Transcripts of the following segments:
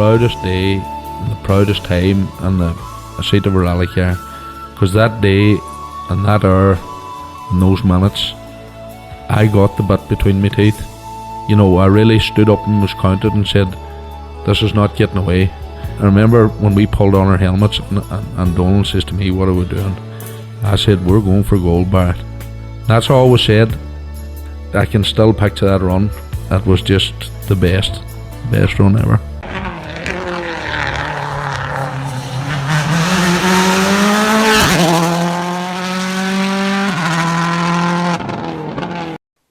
proudest day, and the proudest time in the seat of a rally car, because that day and that hour and those minutes, I got the bit between my teeth. You know, I really stood up and was counted and said, this is not getting away. I remember when we pulled on our helmets and Donald says to me, what are we doing? I said, we're going for gold, Barrett. That's all was said. I can still picture that run. That was just the best run ever.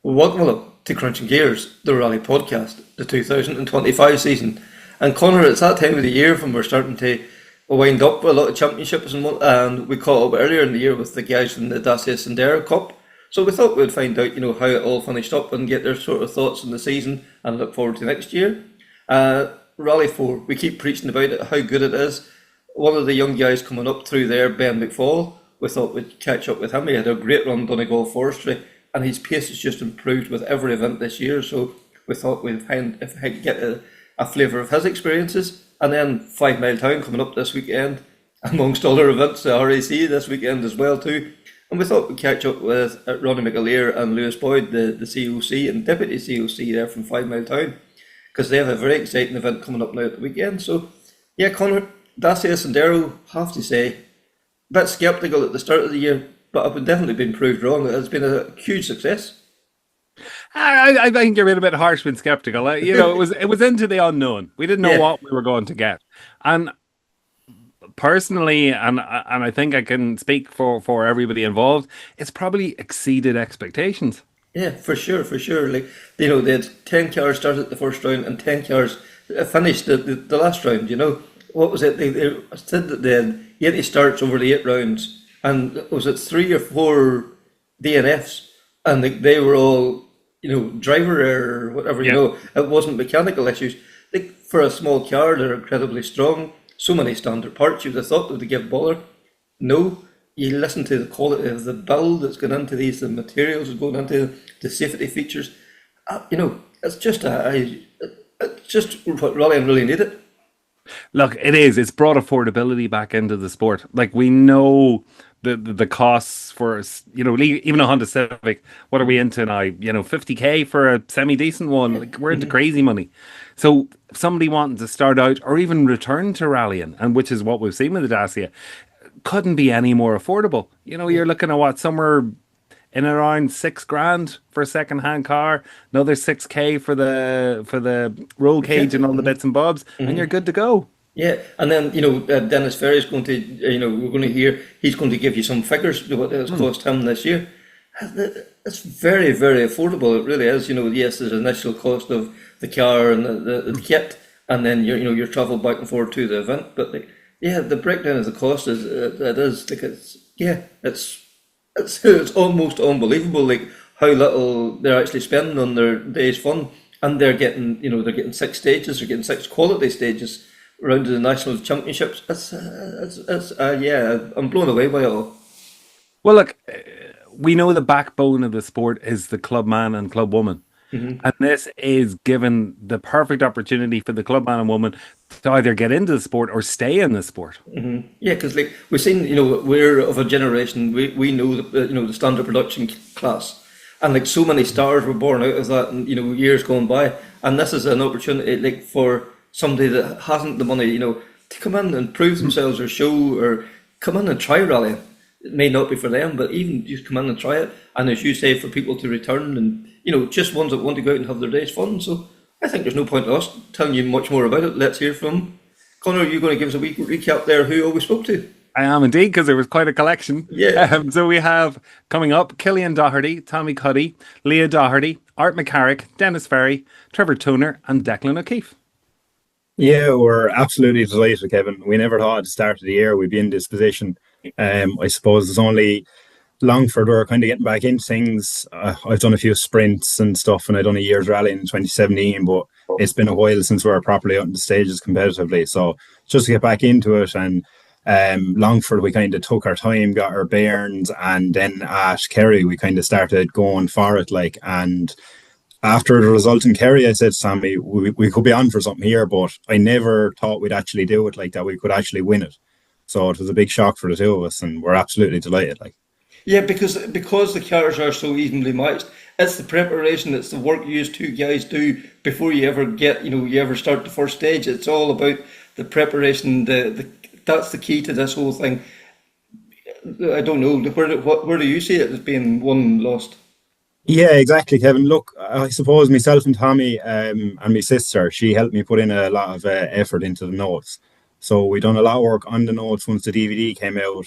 Welcome to Krunching Gears, the Rally Podcast, the 2025 season. And Connor, it's that time of the year when we're starting to wind up with a lot of championships and we caught up earlier in the year with the guys from the Dacia Sandero Cup. So we thought we'd find out, how it all finished up and get their sort of thoughts on the season and look forward to next year. Rally 4, we keep preaching about it, how good it is. One of the young guys coming up through there, Ben McFall, we thought we'd catch up with him. He had a great run Donegal Forestry and his pace has just improved with every event this year. So we thought we'd find if I could get a flavour of his experiences. And then Fivemiletown coming up this weekend, amongst other events, the RAC this weekend as well too. And we thought we'd catch up with Ronnie McAleer and Lewis Boyd, the COC and Deputy COC there from Fivemiletown, because they have a very exciting event coming up now at the weekend. So, yeah, Connor, Dacia Sandero, have to say, a bit sceptical at the start of the year, but I've definitely been proved wrong. It's been a huge success. I think you're a bit harsh when sceptical. It was into the unknown. We didn't know what we were going to get, and personally, and I think I can speak for everybody involved, it's probably exceeded expectations. Yeah, for sure. Like, they had 10 cars started the first round and 10 cars finished the last round. What was it? They said that they had 80 starts over the 8 rounds, and was it 3 or 4 DNFs, and they were all driver error or whatever. It wasn't mechanical issues. Like, for a small car, they're incredibly strong. So many standard parts, you'd have thought they would give bother. No, you listen to the quality of the build that's going into these, the materials that's going into the safety features. It's just what rallying really needed. Look, it is. It's brought affordability back into the sport. Like, we know the costs for, even a Honda Civic. What are we into now? 50k for a semi-decent one. Like, we're into crazy money. So somebody wanting to start out or even return to rallying, and which is what we've seen with the Dacia, couldn't be any more affordable. You're looking at somewhere in around $6,000 for a second-hand car, another 6k for the roll cage and all the bits and bobs, and you're good to go. Yeah, and then Dennis Ferry's going to we're going to hear he's going to give you some figures what it's cost him this year. It's very, very affordable. It really is. Yes, there's an initial cost of the car and the kit, and then your travel back and forth to the event. But the breakdown of the cost it's almost unbelievable. Like, how little they're actually spending on their day's fun, and they're getting 6 stages. They're getting 6 quality stages around the national championships. I'm blown away by it all. Well, look, we know the backbone of the sport is the club man and club woman. Mm-hmm. And this is given the perfect opportunity for the club man and woman to either get into the sport or stay in the sport. Mm-hmm. Yeah, because we've seen, we're of a generation, we know the standard production class, and so many stars were born out of that, and years gone by, and this is an opportunity for somebody that hasn't the money, to come in and prove themselves or show or come in and try rallying. It may not be for them, but even just come in and try it. And as you say, for people to return and, just ones that want to go out and have their day's fun. So I think there's no point in us telling you much more about it. Let's hear from Connor. You're going to give us a wee recap there who all we spoke to. I am indeed, because there was quite a collection. Yeah. So we have coming up Killian Doherty, Tommy Cuddy, Leah Doherty, Art McCarrick, Dennis Ferry, Trevor Toner and Declan O'Keefe. Yeah, we're absolutely delighted, Kevin. We never thought at the start of the year we'd be in this position. I suppose it's only Longford we're kind of getting back into things. I've done a few sprints and stuff, and I've done a year's rally in 2017, but it's been a while since we were properly out in the stages competitively. So just to get back into it, and Longford, we kind of took our time, got our bearings, and then at Kerry we kind of started going for it, and after the result in Kerry, I said to Sammy, we could be on for something here, but I never thought we'd actually do it like that. We could actually win it. So it was a big shock for the two of us, and we're absolutely delighted. Like, Yeah, because the cars are so evenly matched. It's the preparation, it's the work you two guys do before you ever get, you ever start the first stage. It's all about the preparation. That's the key to this whole thing. I don't know, where do you see it as being won and lost? yeah, exactly, Kevin. Look, I suppose myself and Tommy and my sister, she helped me put in a lot of effort into the notes. So we done a lot of work on the notes once the DVD came out,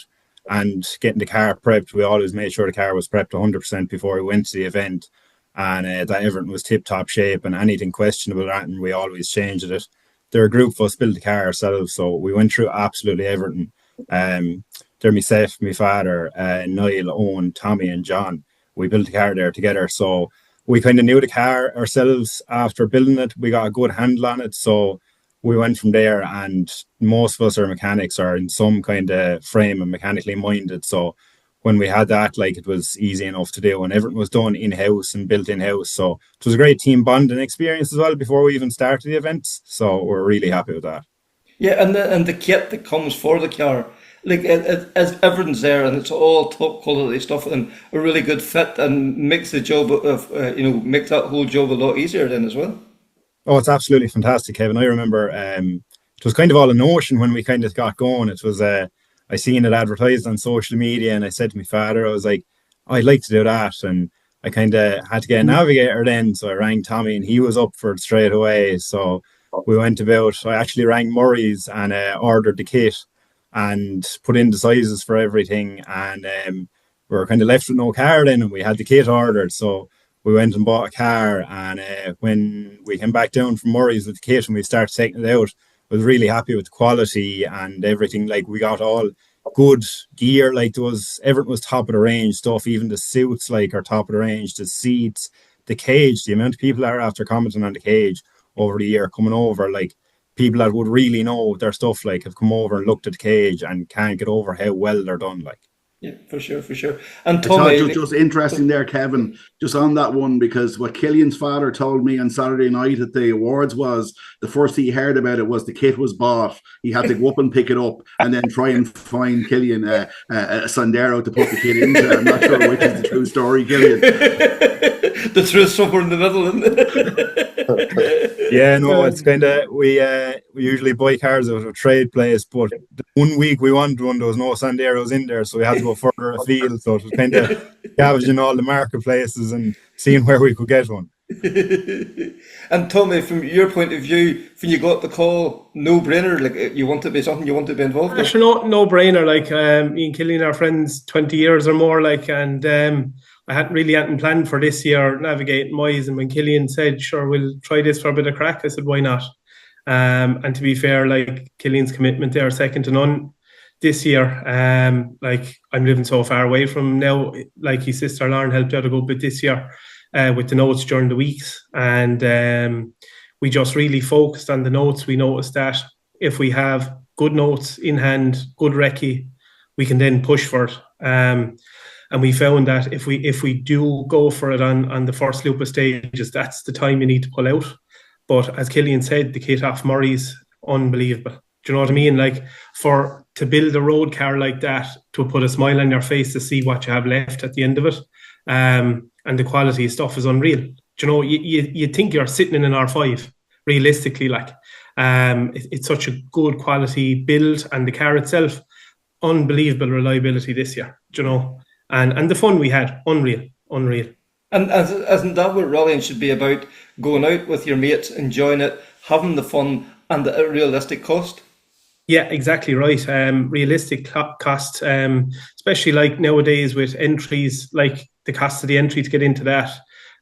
and getting the car prepped. We always made sure the car was prepped 100% before we went to the event, and that everything was tip-top shape, and anything questionable, and we always changed it. There are a group of us built the car ourselves, so we went through absolutely everything. There myself, my father, Niall, Owen, Tommy and John, we built the car there together. So we kind of knew the car ourselves after building it. We got a good handle on it. So we went from there, and most of us are mechanics or in some kind of frame and mechanically minded. So when we had that, like, it was easy enough to do, and everything was done in-house and built in-house. So it was a great team bonding experience as well before we even started the events. So we're really happy with that. Yeah, and the kit that comes for the car, like everything's there, and it's all top quality stuff, and a really good fit, and makes the job of makes that whole job a lot easier then as well. Oh, it's absolutely fantastic, Kevin. I remember it was kind of all a notion when we kind of got going. It was I seen it advertised on social media, and I said to my father, I was like, oh, I'd like to do that, and I kind of had to get a navigator then, so I rang Tommy, and he was up for it straight away. So we went about. I actually rang Murray's and ordered the kit and put in the sizes for everything, and we were kind of left with no car then, and we had the kit ordered. So we went and bought a car, and when we came back down from Murray's with the kit and we started taking it out, I was really happy with the quality and everything. Like, we got all good gear, like everything was top of the range stuff. Even the suits, like, are top of the range. The seats, the cage, the amount of people that are after commenting on the cage over the year coming over, like, people that would really know their stuff, like, have come over and looked at the cage and can't get over how well they're done, like. Yeah, for sure. And I thought Tommy, just interesting there, Kevin, just on that one, because what Killian's father told me on Saturday night at the awards was the first he heard about it was the kit was bought. He had to go up and pick it up and then try and find Killian a Sandero to put the kit into. I'm not sure which is the true story, Killian. The truth somewhere in the middle, isn't it? Yeah, no, it's kind of, we usually buy cars out of a trade place, but the 1 week we wanted one, there was no Sanderos in there, so we had to go further afield. So it was kind of scavenging all the marketplaces and seeing where we could get one. And Tommy, from your point of view, when you got the call, no brainer, like, you want to be something you want to be involved in? Sure, no brainer. Like, me and Killian are friends 20 years or more, like, and I hadn't planned for this year navigating Moyes, and when Killian said, sure, we'll try this for a bit of crack, I said, why not? And to be fair, like, Killian's commitment there, second to none this year. Like, I'm living so far away from him now, like, his sister Lauren helped out a good bit this year with the notes during the weeks, and we just really focused on the notes. We noticed that if we have good notes in hand, good recce, we can then push for it. And we found that if we do go for it on the first loop of stages, that's the time you need to pull out. But as Killian said, the kit off Murray's unbelievable. Do you know what I mean? Like, to build a road car like that, to put a smile on your face to see what you have left at the end of it, and the quality of stuff is unreal. Do you know, you think you're sitting in an R5, realistically, like, it's such a good quality build, and the car itself, unbelievable reliability this year. Do you know? And the fun we had, unreal. And isn't that what rallying should be about? Going out with your mates, enjoying it, having the fun, and the realistic cost? Yeah, exactly right. Realistic cost, especially like nowadays with entries, like the cost of the entry to get into that.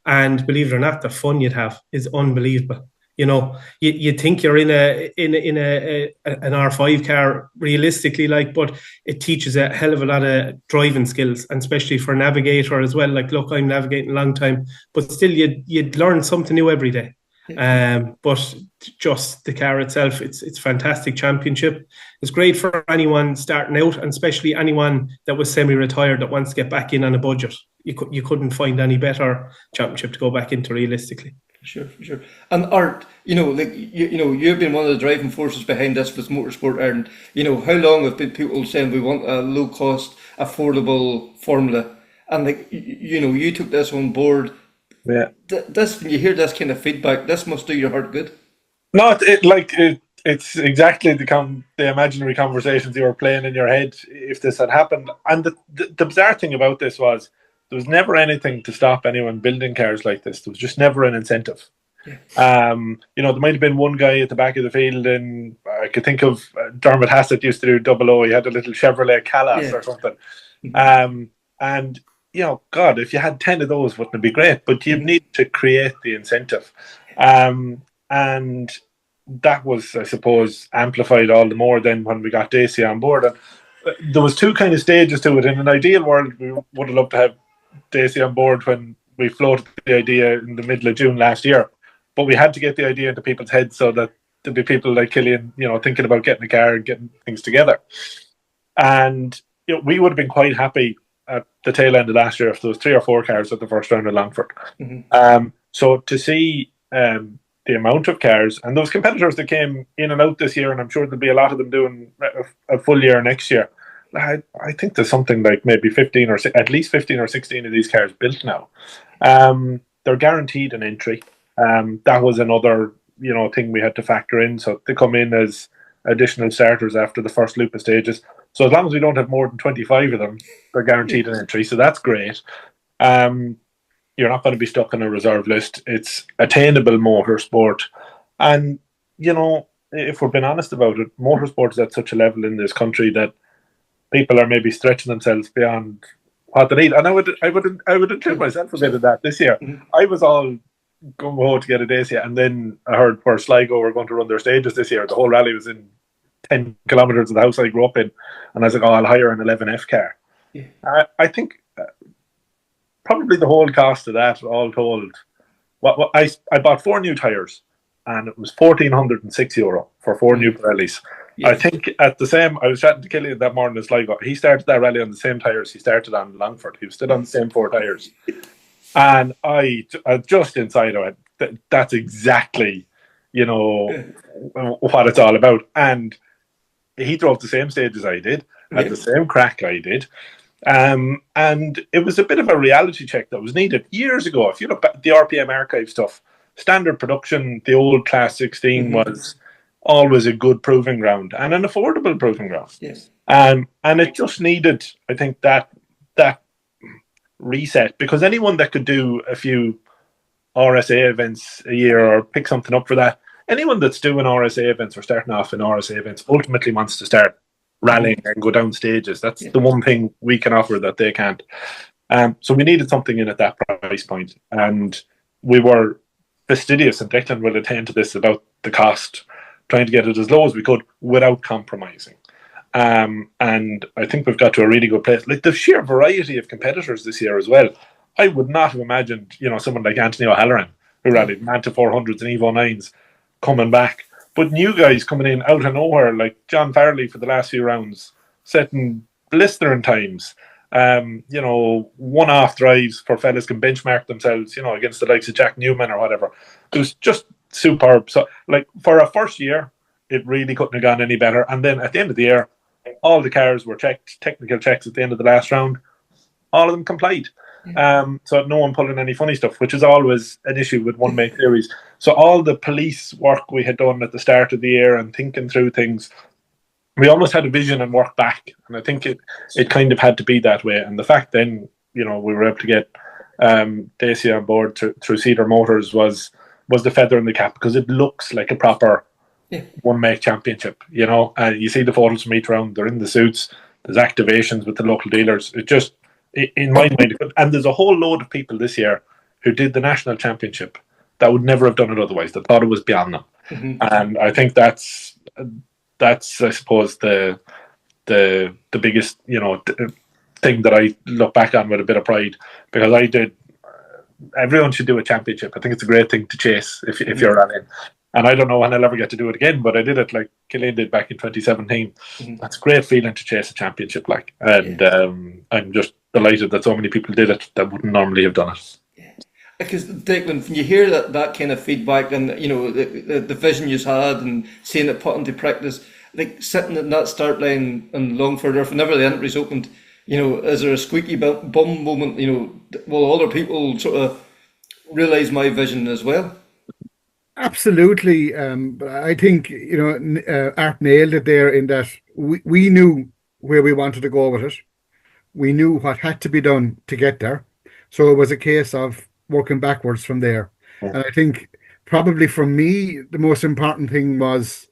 And believe it or not, the fun you'd have is unbelievable. You know, you think you're in an R5 car realistically, like, but it teaches a hell of a lot of driving skills, and especially for a navigator as well. Like, look, I'm navigating a long time, but still you'd learn something new every day. But just the car itself, it's fantastic championship. It's great for anyone starting out, and especially anyone that was semi-retired that wants to get back in on a budget. you couldn't find any better championship to go back into realistically. For sure. And Art, like you've been one of the driving forces behind this with Motorsport Ireland. How long have been people saying we want a low cost, affordable formula, and you took this on board. Yeah. This, when you hear this kind of feedback, this must do your heart good. No, it's exactly the imaginary conversations you were playing in your head if this had happened. And the bizarre thing about this was, there was never anything to stop anyone building cars like this. There was just never an incentive. Yeah. There might have been one guy at the back of the field, and I could think of Dermot Hassett used to do 00. He had a little Chevrolet Calas or something. And God, if you had 10 of those, wouldn't it be great? But you need to create the incentive, and that was, I suppose, amplified all the more then when we got Dacia on board. And there was two kind of stages to it. In an ideal world, we would have loved to have Dacia on board when we floated the idea in the middle of June last year, but we had to get the idea into people's heads so that there'd be people like Killian, thinking about getting a car and getting things together. And we would have been quite happy at the tail end of last year if there was 3 or 4 cars at the first round of Longford. So to see the amount of cars and those competitors that came in and out this year, and I'm sure there'll be a lot of them doing a full year next year. I think there's something like maybe at least 15 or 16 of these cars built now. They're guaranteed an entry. That was another, thing we had to factor in. So they come in as additional starters after the first loop of stages. So as long as we don't have more than 25 of them, they're guaranteed an entry. So that's great. You're not going to be stuck on a reserve list. It's attainable motorsport. And, if we're being honest about it, motorsport is at such a level in this country that people are maybe stretching themselves beyond what they need. And I would include myself a bit of that this year. I was all gung-ho to get a Dacia, and then I heard where Sligo were going to run their stages this year. The whole rally was in 10 kilometres of the house I grew up in. And I was like, I'll hire an 11F car. Yeah. I think probably the whole cost of that, all told, I bought 4 new tyres, and it was €1,406 for 4 new Pirellis. Yeah. I think I was chatting to Killian that morning in Sligo. He started that rally on the same tyres he started on Longford. He was still on the same 4 tyres. And I just inside of it, that's exactly, what it's all about. And he drove the same stage as I did, had the same crack I did. And it was a bit of a reality check that was needed years ago. If you look back at the RPM archive stuff, standard production, the old Class 16 was always a good proving ground and an affordable proving ground. Yes. And it just needed, I think, that reset, because anyone that could do a few RSA events a year or pick something up for that, anyone that's doing RSA events or starting off in RSA events ultimately wants to start rallying and go down stages. That's the one thing we can offer that they can't. So we needed something in at that price point, and we were fastidious, and Declan will attend to this about the cost, trying to get it as low as we could without compromising. And I think we've got to a really good place. Like the sheer variety of competitors this year as well. I would not have imagined, someone like Anthony O'Halloran, who rallied Manta 400s and Evo 9s, coming back. But new guys coming in out of nowhere, like John Farley for the last few rounds, setting blistering times. One-off drives for fellas can benchmark themselves, against the likes of Jack Newman or whatever. It was just superb. So, like, for a first year, it really couldn't have gone any better. And then at the end of the year, all the cars were checked, technical checks at the end of the last round. All of them complied. So no one pulling any funny stuff, which is always an issue with one-make series. So all the police work we had done at the start of the year and thinking through things, we almost had a vision and worked back. And I think it kind of had to be that way. And the fact then, we were able to get Dacia on board through Cedar Motors was the feather in the cap, because it looks like a proper one-make championship. You see the photos from each round, they're in the suits, there's activations with the local dealers. It just, in my mind, and there's a whole load of people this year who did the national championship that would never have done it otherwise. They thought it was beyond them. And I think that's I suppose the biggest thing that I look back on with a bit of pride, because I did. Everyone should do a championship. I think it's a great thing to chase if you're rallying. And I don't know when I'll ever get to do it again, but I did it like Killian did back in 2017. That's a great feeling to chase a championship, and I'm just delighted that so many people did it that wouldn't normally have done it. Because Declan, when you hear that kind of feedback and the vision you had and seeing it put into practice, like sitting in that start line in Longford, or whenever the entries opened, is there a squeaky bum moment? Will other people sort of realise my vision as well? Absolutely. But I think Art nailed it there in that we knew where we wanted to go with it. We knew what had to be done to get there. So it was a case of working backwards from there. Yeah. And I think probably for me, the most important thing was,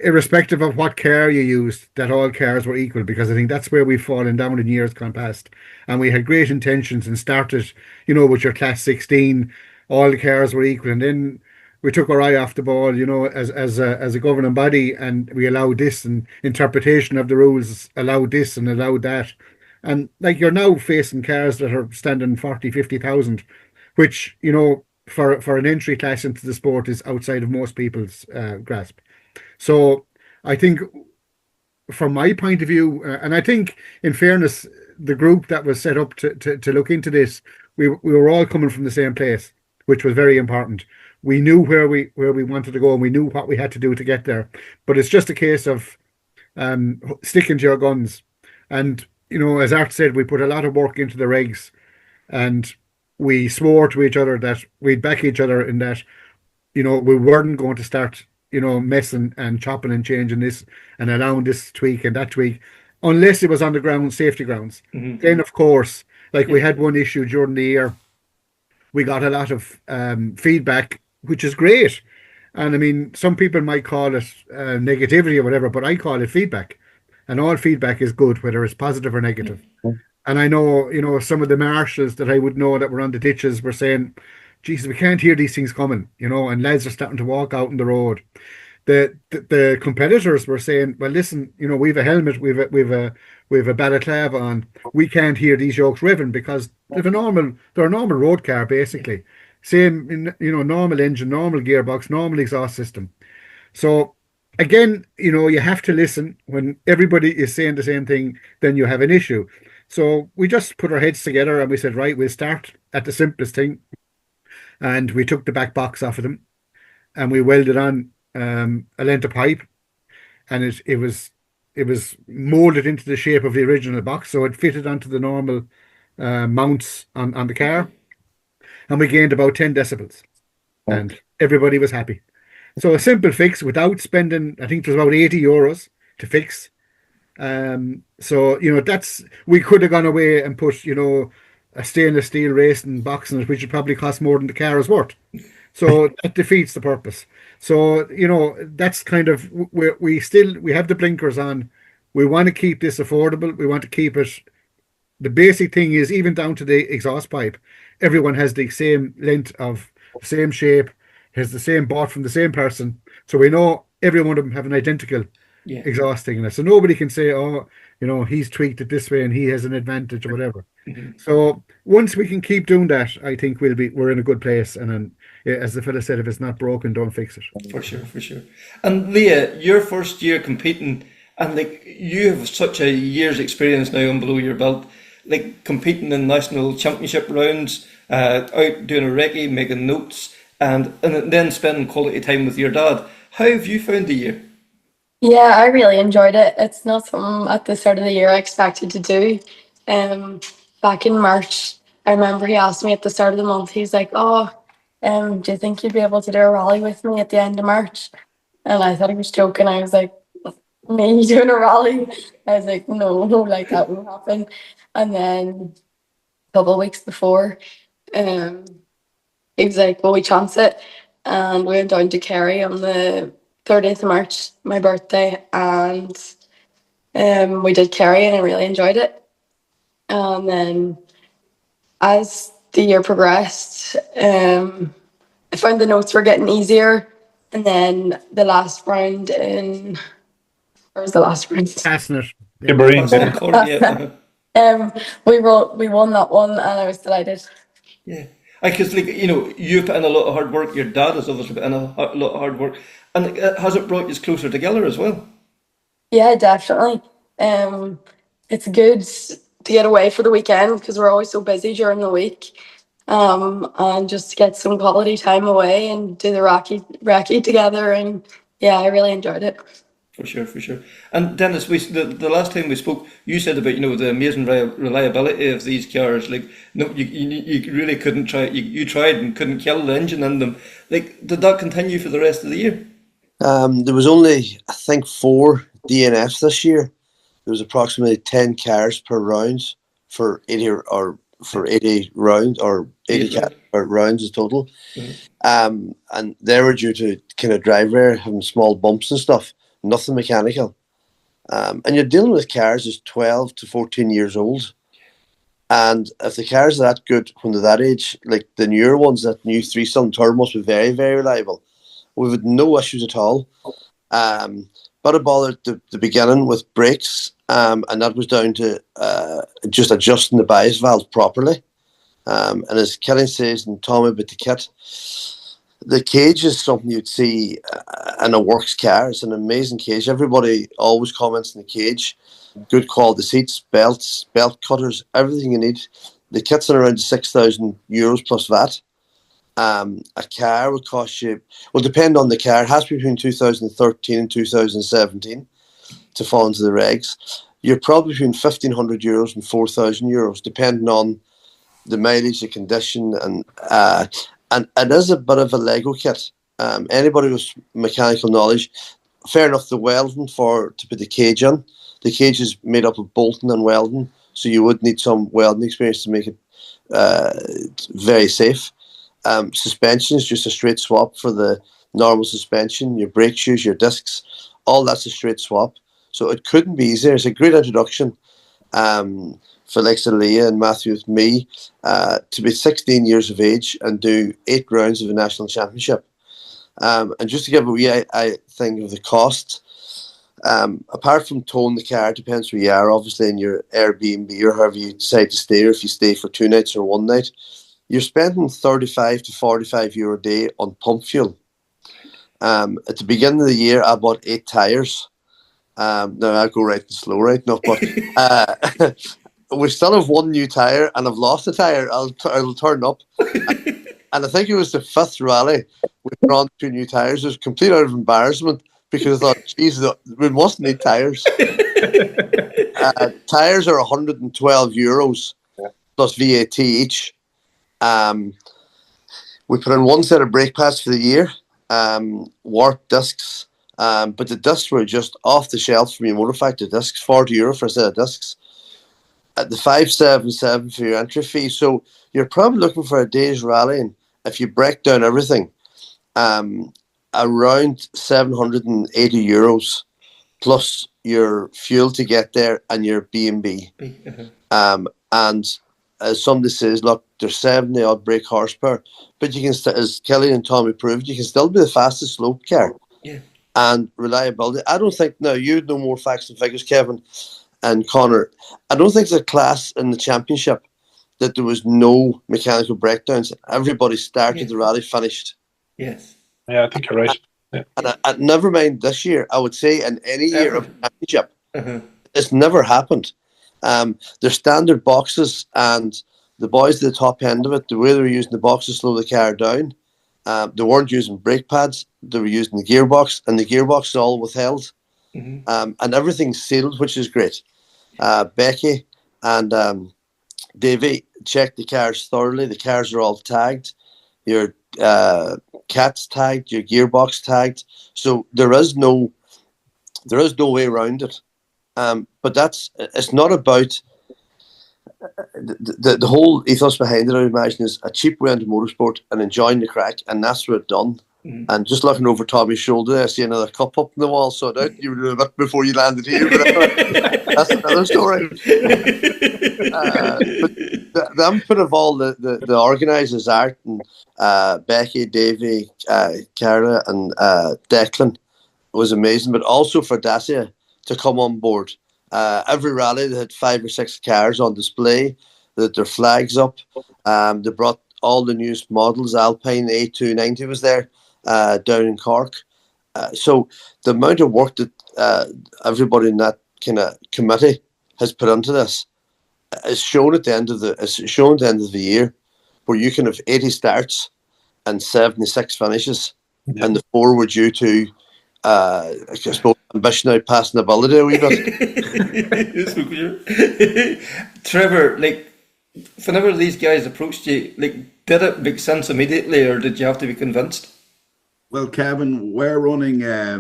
irrespective of what car you used, that all cars were equal, because I think that's where we've fallen down in years gone past. And we had great intentions and started, with your class 16, all the cars were equal. And then we took our eye off the ball, as a governing body, and we allowed this, and interpretation of the rules allowed this and allowed that. And like, you're now facing cars that are standing 40, 50,000, which, for an entry class into the sport is outside of most people's grasp. So I think from my point of view, and I think in fairness, the group that was set up to look into this, we were all coming from the same place, which was very important. We knew where we wanted to go, and we knew what we had to do to get there. But it's just a case of sticking to your guns. And, as Art said, we put a lot of work into the regs, and we swore to each other that we'd back each other in that, we weren't going to start, messing and chopping and changing this and allowing this tweak and that tweak, unless it was on the ground, safety grounds. Mm-hmm. Then, of course, we had one issue during the year. We got a lot of feedback, which is great. And I mean, some people might call it negativity or whatever, but I call it feedback. And all feedback is good, whether it's positive or negative. Mm-hmm. And I know, some of the marshals that I would know that were on the ditches were saying, Jesus, we can't hear these things coming, and lads are starting to walk out on the road. The competitors were saying, well, listen, we've a helmet, we've a balaclava on. We can't hear these yokes revving because they're a normal road car, basically. Same, normal engine, normal gearbox, normal exhaust system. So again, you have to listen. When everybody is saying the same thing, then you have an issue. So we just put our heads together and we said, right, we'll start at the simplest thing. And we took the back box off of them and we welded on a length of pipe, and it was molded into the shape of the original box, so it fitted onto the normal mounts on the car, and we gained about 10 decibels, and everybody was happy. So a simple fix without spending, I think it was about €80 to fix. So we could have gone away and put a stainless steel racing box in it, which would probably cost more than the car is worth. So that defeats the purpose. So, that's kind of, we have the blinkers on. We want to keep this affordable. We want to keep it. The basic thing is, even down to the exhaust pipe, everyone has the same length of the same shape, has the same bought from the same person. So we know every one of them have an identical exhaust thing in it. So nobody can say, he's tweaked it this way and he has an advantage or whatever. Mm-hmm. So once we can keep doing that, I think we're in a good place. And then, as the fella said, if it's not broken, don't fix it. For sure. And Leah, your first year competing, and you have such a year's experience now on below your belt, competing in national championship rounds, out doing a recce, making notes, and then spending quality time with your dad. How have you found the year? Yeah, I really enjoyed it. It's not something at the start of the year I expected to do. Back in March, I remember he asked me at the start of the month, he's like, do you think you'd be able to do a rally with me at the end of March? And I thought he was joking. I was like, me doing a rally? I was like, no, that won't happen. And then a couple of weeks before, he was like, well, we chance it. And we went down to Kerry on the 30th of March, my birthday, and we did Kerry and I really enjoyed it. And then as the year progressed, I found the notes were getting easier, and then the last round where was the last round? Passing it. We won that one and I was delighted. Yeah. Because you put in a lot of hard work, your dad has obviously put in a lot of hard work, and has it brought you closer together as well? Yeah, definitely. It's good to get away for the weekend because we're always so busy during the week. And just to get some quality time away and do the recce together. And yeah, I really enjoyed it. For sure, for sure. And Dennis, the last time we spoke, you said about the amazing reliability of these cars. Like, no, you really couldn't try. You tried and couldn't kill the engine in them. Like, did that continue for the rest of the year? There was only, I think, 4 DNFs this year. There was approximately 10 cars per round for 80 rounds or 80 rounds in total. Mm-hmm. And they were due to kind of drive wear, having small bumps and stuff. Nothing mechanical. And you're dealing with cars that's 12 to 14 years old. And if the cars are that good when they're that age, like the newer ones, that new 3-cylinder turbo must be very, very reliable. We've had no issues at all. But it bothered the beginning with brakes, and that was down to just adjusting the bias valve properly. And as Killian says, and Tommy about the kit, the cage is something you'd see in a works car. It's an amazing cage. Everybody always comments on the cage. Good quality seats, belts, belt cutters, everything you need. The kit's at around €6,000 plus VAT. A car would cost you, well, depend on the car. It has to be between 2013 and 2017 to fall into the regs. You're probably between €1,500 and €4,000, depending on the mileage, the condition, and it is a bit of a Lego kit. Anybody with mechanical knowledge, fair enough, the welding to put the cage in. The cage is made up of bolting and welding, so you would need some welding experience to make it very safe. Suspension is just a straight swap for the normal suspension. Your brake shoes, your discs, all that's a straight swap. So it couldn't be easier. It's a great introduction for like Leah and Matthew with me to be 16 years of age and do 8 rounds of a national championship. And just to give a wee thing of the cost, apart from towing the car, depends where you are, obviously, in your Airbnb or however you decide to stay, or if you stay for 2 nights or 1 night, you're spending €35 to €45 a day on pump fuel. At the beginning of the year, I bought 8 tyres. Now I go right and slow right now, but we still have 1 new tyre, and I've lost a tyre. I'll turn up, and I think it was the 5th rally we put on 2 new tyres. It was complete out of embarrassment because I thought, geez, we must need tyres. Tyres are €112 plus VAT each. We put in 1 set of brake pads for the year, warped discs, but the discs were just off the shelf from your motor factory discs, €40 for a set of discs. At the 577 for your entry fee, so you're probably looking for a day's rallying, if you break down everything, around €780 plus your fuel to get there and your B&B. And as somebody says, look, there's 70 odd brake horsepower, but you can, as Kelly and Tommy proved, you can still be the fastest slope car. Yeah. And reliability. I don't think, now you know more facts and figures, Kevin and Connor. I don't think there's a class in the championship that there was no mechanical breakdowns. Everybody started the rally, finished. Yes. Yeah, I think you're right. Yeah. And I never mind this year, I would say in any year of championship, it's never happened. There's standard boxes, and the boys at the top end of it, the way they were using the box to slow the car down, they weren't using brake pads, they were using the gearbox, and the gearbox is all withheld. And everything's sealed, which is great. Becky and Davey checked the cars thoroughly. The cars are all tagged. Your cat's tagged, your gearbox tagged. So there is no way around it. But it's not about the whole ethos behind it. I imagine is a cheap way into motorsport and enjoying the crack, and that's what it's done. And just looking over Tommy's shoulder, I see another cup up in the wall. So you were doing a bit before you landed here, but that's another story. But the input of all the organisers, Art and Becky, Davey, Cara, and Declan, was amazing. But also for Dacia to come on board. Every rally they had 5 or 6 cars on display, that their flags up. They brought all the newest models. Alpine A290 was there down in Cork. So the amount of work that everybody in that kind of committee has put into this is shown at the end of the year, where you can have 80 starts and 76 finishes, and the 4 were due to I suppose ambition outpassing ability a wee bit. Trevor, like, whenever these guys approached you, like, did it make sense immediately, or did you have to be convinced? Well, Kevin, we're running, I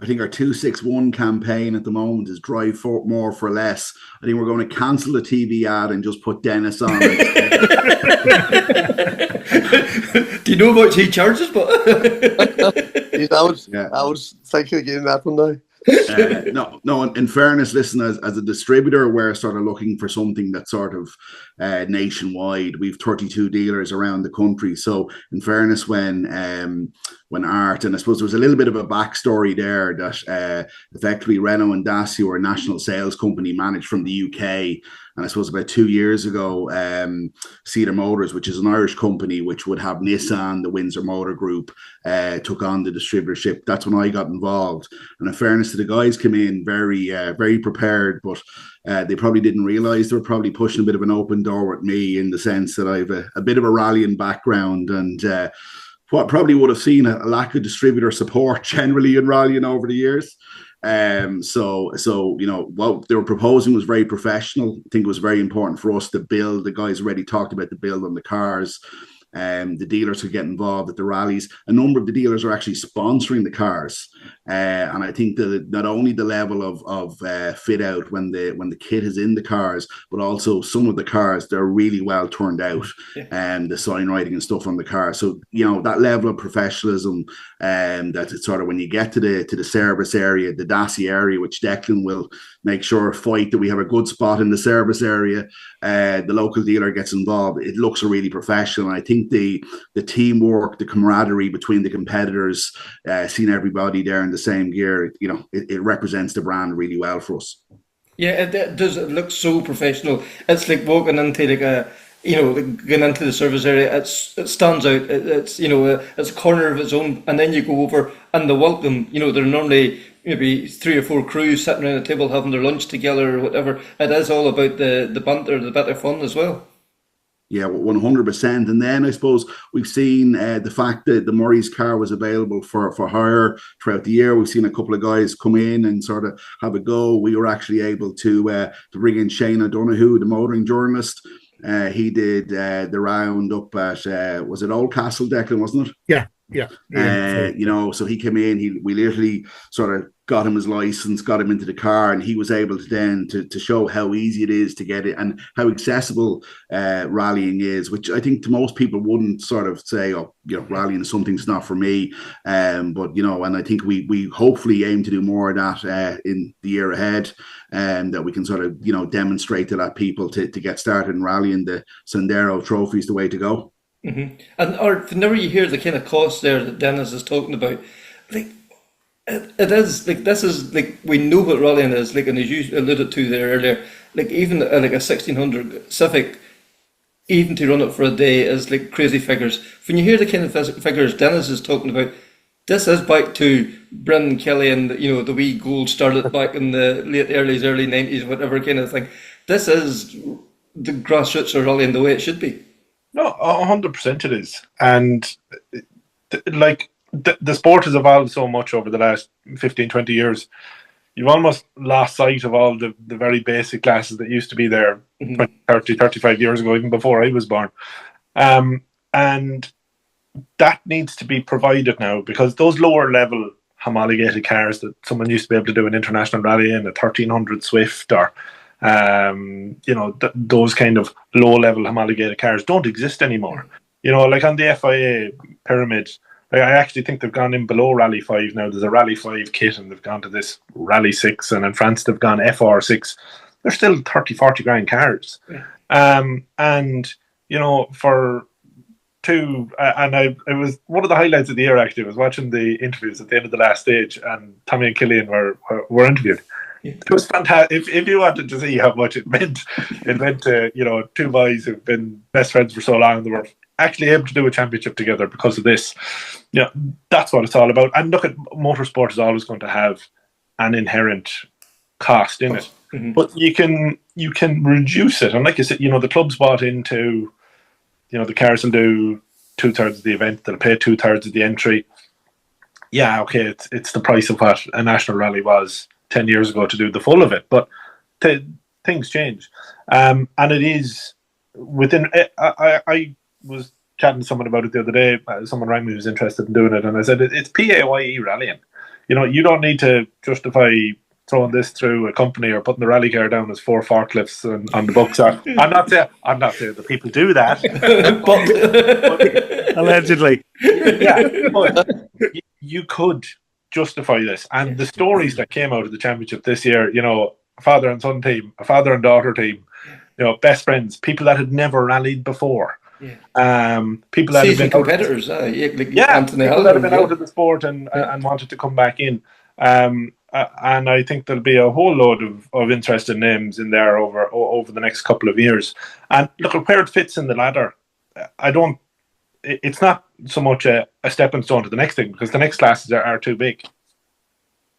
think our 261 campaign at the moment is drive for more for less. I think we're going to cancel the TV ad and just put Dennis on. Do you know how much he charges? But I was thinking of getting that one now. No. In fairness, listen, as a distributor, we're sort of looking for something that's sort of nationwide. We've 32 dealers around the country. So, in fairness, when Art, and I suppose there was a little bit of a backstory there that effectively Renault and Dacia were a national sales company managed from the UK. And I suppose about 2 years ago, Cedar Motors, which is an Irish company, which would have Nissan, the Windsor Motor Group, took on the distributorship. That's when I got involved. And in fairness to the guys, came in very prepared, but they probably didn't realise they were probably pushing a bit of an open door with me, in the sense that I have a bit of a rallying background, and what probably would have seen a lack of distributor support generally in rallying over the years. So you know, what they were proposing was very professional. I think it was very important for us to build. The guys already talked about the build on the cars. The dealers could get involved at the rallies. A number of the dealers are actually sponsoring the cars, and I think that not only the level of fit out when the kit is in the cars, but also some of the cars, they're really well turned out, and the sign writing and stuff on the car. So you know, that level of professionalism, that it's sort of when you get to the service area, the Dacia area, which Declan will make sure fight that we have a good spot in the service area. The local dealer gets involved. It looks really professional. And I think the teamwork, the camaraderie between the competitors, seeing everybody there in the same gear, you know, it represents the brand really well for us. Yeah, it does. It looks so professional. It's like walking into going into the service area. It stands out. It's it's a corner of its own. And then you go over and the welcome. You know, they're normally maybe 3 or 4 crews sitting around a table having their lunch together or whatever. It is all about the banter, the bit of fun as well. Yeah, 100%. And then I suppose we've seen the fact that the Murray's car was available for hire throughout the year. We've seen a couple of guys come in and sort of have a go. We were actually able to bring in Shane O'Donoghue, the motoring journalist. He did the round up at, was it Oldcastle, Declan, wasn't it? Yeah. So he came in, we literally sort of got him his license, got him into the car, and he was able to then to show how easy it is to get it and how accessible rallying is, which I think to most people wouldn't sort of say, oh, you know, rallying is something's not for me. But, you know, and I think we hopefully aim to do more of that in the year ahead, and that we can sort of, you know, demonstrate to that people to get started in rallying. The Sandero Trophy is the way to go. Mm-hmm. And whenever you hear the kind of costs there that Dennis is talking about, like, it is like, this is like, we know what rallying is like, and as you alluded to there earlier, like even like a 1600 Civic, even to run it for a day is like crazy figures. When you hear the kind of figures Dennis is talking about, this is back to Brendan Kelly and, you know, the wee gold started back in the early 90s, whatever kind of thing. This is the grassroots of rallying the way it should be. No, 100% it is. And like the sport has evolved so much over the last 15, 20 years. You've almost lost sight of all the very basic classes that used to be there 20, 30, 35 years ago, even before I was born. And that needs to be provided now, because those lower level homologated cars that someone used to be able to do an international rally in, a 1300 Swift or those kind of low-level homologated cars don't exist anymore. You know, like on the FIA pyramid, I actually think they've gone in below Rally 5 now. There's a Rally 5 kit, and they've gone to this Rally 6, and in France they've gone FR6. They're still 30, 40 grand cars. Yeah. And, you know, for two, and it was one of the highlights of the year, actually. I was watching the interviews at the end of the last stage, and Tommy and Killian were interviewed. Yeah. It was fantastic. If you wanted to see how much it meant to, you know, two boys who've been best friends for so long, and they were actually able to do a championship together because of this. You know, that's what it's all about. And look, at motorsport is always going to have an inherent cost in it. Mm-hmm. But you can you can reduce it. And like I said, the club's bought into, the cars will do 2/3 of the event. They'll pay 2/3 of the entry. Yeah, okay, it's the price of what a national rally was 10 years ago to do the full of it. But things change. And it is within. I was chatting to someone about it the other day. Someone rang me who was interested in doing it, and I said it's PAYE rallying. You don't need to justify throwing this through a company or putting the rally car down as 4 forklifts on the books. I'm not saying that people do that, but allegedly. Yeah, but you could justify this, and the stories that came out of the championship this year, a father and son team, a father and daughter team, best friends, people that had never rallied before. People that have been competitors, Anthony people that have been out of the sport and wanted to come back in. And I think there'll be a whole load of interesting names in there over the next couple of years. And look at where it fits in the ladder. It's not so much a stepping stone to the next thing, because the next classes are too big.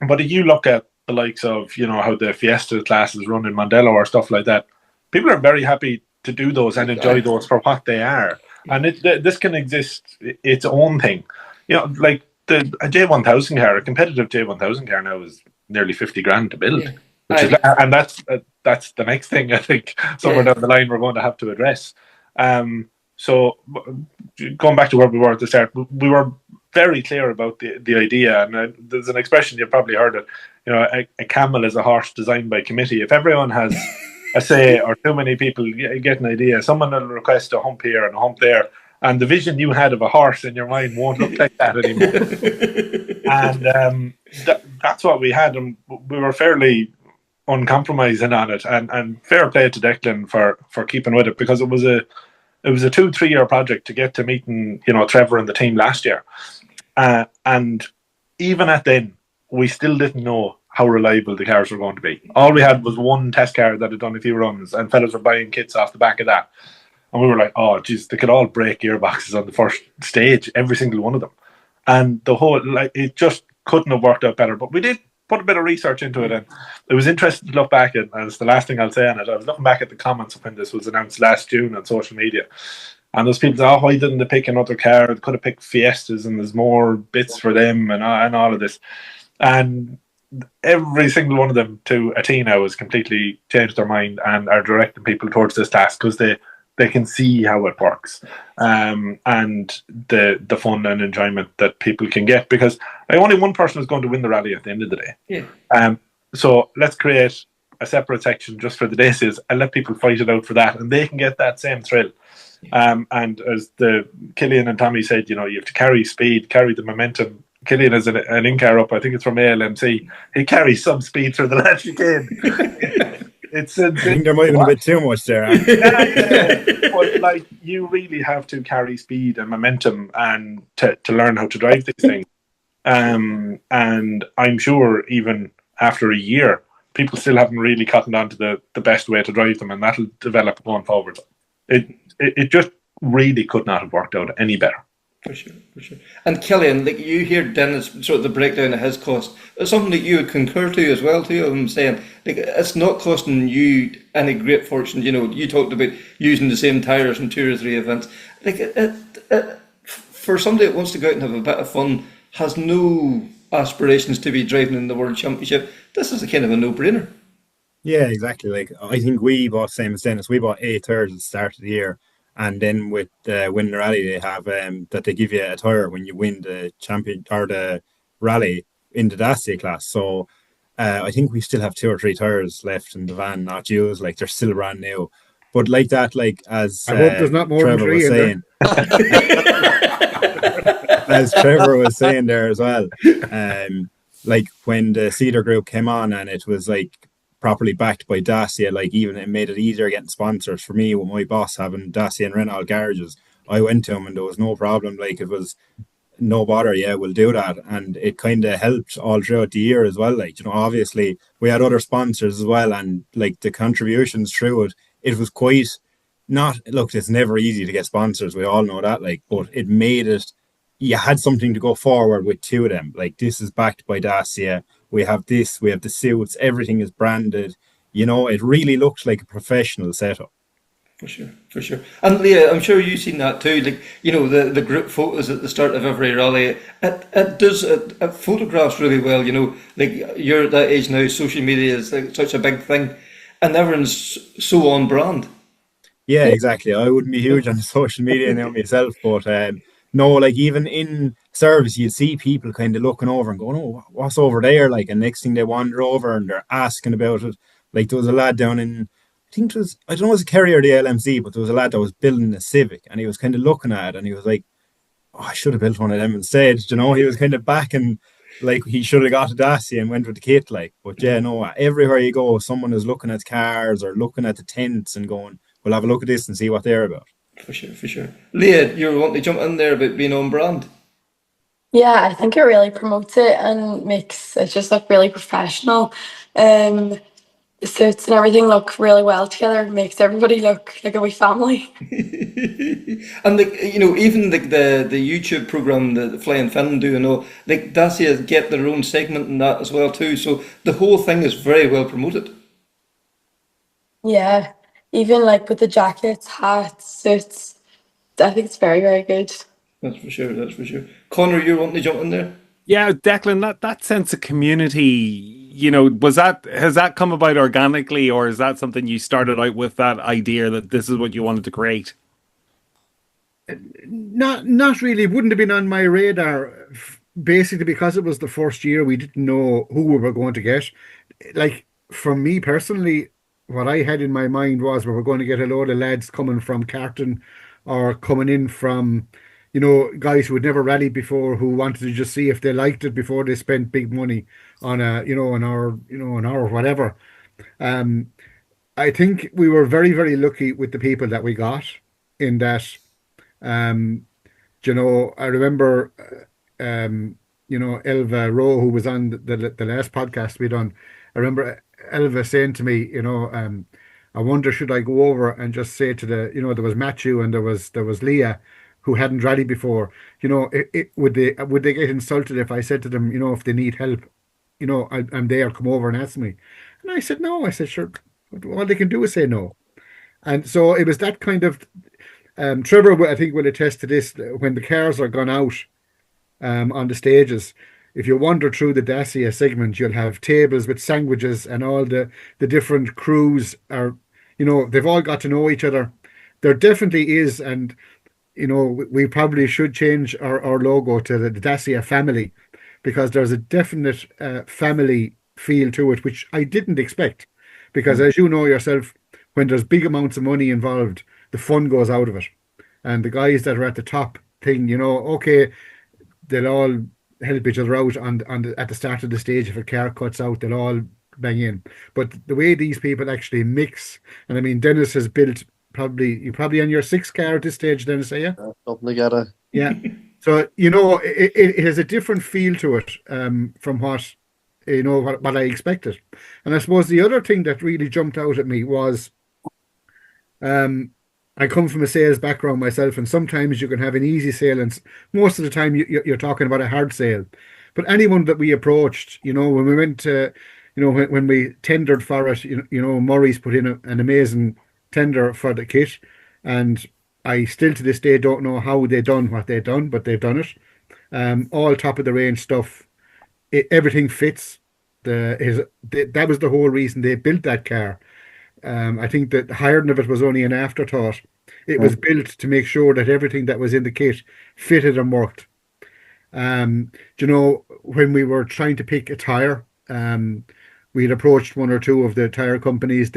But if you look at the likes of, how the Fiesta classes run in Mondello or stuff like that, people are very happy to do those and enjoy those for what they are. And this can exist its own thing. Like a J1000 car, a competitive J1000 car now is nearly 50 grand to build. And that's the next thing I think somewhere down the line we're going to have to address. So going back to where we were at the start, we were very clear about the idea, and there's an expression you've probably heard it. A camel is a horse designed by committee. If everyone has a say, or too many people get an idea, someone will request a hump here and a hump there, and the vision you had of a horse in your mind won't look like that anymore. And that's what we had, and we were fairly uncompromising on it. And fair play to Declan for keeping with it, because it was a 2-3 year project to get to meeting Trevor and the team last year, and even at then we still didn't know how reliable the cars were going to be. All we had was one test car that had done a few runs, and fellas were buying kits off the back of that, and we were like, oh geez, they could all break gearboxes on the first stage, every single one of them, and the whole, it just couldn't have worked out better. But we did put a bit of research into it, and it was interesting to look back at, and it's the last thing I'll say on it. I was looking back at the comments when this was announced last June on social media, and those people say, why didn't they pick another car? They could have picked Fiestas, and there's more bits for them, and all of this. And every single one of them, to a T now, has completely changed their mind and are directing people towards this task, because they can see how it works, and the fun and enjoyment that people can get, because only one person is going to win the rally at the end of the day. So let's create a separate section just for the Dacias and let people fight it out for that, and they can get that same thrill. And as the Killian and Tommy said, you have to carry speed, carry the momentum. Killian has an in-car up, I think it's from ALMC. He carries some speed through the last chicane. I think there might have been a bit too much there. But you really have to carry speed and momentum and to learn how to drive these things. And I'm sure even after a year, people still haven't really cottoned on to the best way to drive them, and that'll develop going forward. It just really could not have worked out any better. For sure. And Killian, you hear Dennis sort of the breakdown of his cost. It's something that you would concur to as well, too. I'm saying, it's not costing you any great fortune. You talked about using the same tyres in 2 or 3 events. For somebody that wants to go out and have a bit of fun, has no aspirations to be driving in the World Championship, this is a kind of a no-brainer. Yeah, exactly. I think we bought, same as Dennis, we bought 8 at the start of the year. And then with winning the rally, they have that they give you a tyre when you win the champion or the rally in the Dacia class. So I think we still have 2 or 3 tyres left in the van not used. They're still brand new. But as I hope there's not more Trevor than 3 was saying, as Trevor was saying there as well, when the Cedar Group came on and it was properly backed by Dacia, even it made it easier getting sponsors for me with my boss having Dacia and Renault garages. I went to him and there was no problem. It was no bother. Yeah, we'll do that. And it kind of helped all throughout the year as well. Obviously we had other sponsors as well, and the contributions through it was quite it's never easy to get sponsors. We all know that, but it made it, you had something to go forward with 2 of them. This is backed by Dacia. We have this, we have the suits, everything is branded. it really looked like a professional setup. For sure, for sure. And Leah, I'm sure you've seen that too. Like, the group photos at the start of every rally, it photographs really well. Like, you're at that age now, social media is like such a big thing, and everyone's so on brand. Yeah, exactly. I wouldn't be huge on social media now myself, but no, like even in service, you'd see people kind of looking over and going, "Oh, what's over there?" Like, and next thing they wander over and they're asking about it. Like there was a lad down in, I think it was, I don't know, it was a Kerry or the LMC, but there was a lad that was building a Civic, and he was kind of looking at it, and he was like, "Oh, I should have built one of them instead." He was kind of backing, like he should have got a Dacia and went with the kit, like. But yeah, no, everywhere you go, someone is looking at cars or looking at the tents and going, "We'll have a look at this and see what they're about." For sure, for sure. Leah, you were wanting to jump in there about being on brand. Yeah, I think it really promotes it and makes it just look really professional. Suits and everything look really well together. Makes everybody look like a wee family. And even the YouTube program, the Flying Finn do, like Dacia get their own segment in that as well too. So the whole thing is very well promoted. Yeah, even like with the jackets, hats, suits. I think it's very, very good. That's for sure. That's for sure. Connor, you're wanting to jump in there? Yeah, Declan, that sense of community, has that come about organically, or is that something you started out with, that idea that this is what you wanted to create? Not really. It wouldn't have been on my radar. Basically, because it was the first year, we didn't know who we were going to get. Like, for me personally, what I had in my mind was we were going to get a load of lads coming from Carton or coming in from, guys who had never rallied before, who wanted to just see if they liked it before they spent big money on an hour, whatever. I think we were very, very lucky with the people that we got, in that, I remember, Elva Rowe, who was on the last podcast we done. I remember Elva saying to me, I wonder, should I go over and just say to there was Matthew and there was Leah, who hadn't rallied before. Would they get insulted if I said to them, if they need help, I'm there, come over and ask me. And I said no. I said sure. All they can do is say no. And so it was that kind of. Trevor, I think, will attest to this. When the cars are gone out on the stages, if you wander through the Dacia segment, you'll have tables with sandwiches, and all the different crews are, they've all got to know each other. There definitely is, and we probably should change our logo to the Dacia family, because there's a definite family feel to it, which I didn't expect. Because as you know yourself, when there's big amounts of money involved, the fun goes out of it. And the guys that are at the top thing, okay, they'll all help each other out at the start of the stage. If a car cuts out, they'll all bang in. But the way these people actually mix, and I mean, Dennis has built you're probably on your 6th car at this stage, Dennis, are you? Something like that. Yeah. So, it has a different feel to it from what I expected. And I suppose the other thing that really jumped out at me was, I come from a sales background myself, and sometimes you can have an easy sale, and most of the time you're talking about a hard sale. But anyone that we approached, when we went to, when we tendered for it, Murray's put in an amazing tender for the kit, and I still to this day don't know how they done what they've done, but they've done it. All top of the range stuff. Everything fits. That was the whole reason they built that car. I think that the hiring of it was only an afterthought. It was built to make sure that everything that was in the kit fitted and worked. When we were trying to pick a tire, we had approached one or two of the tire companies.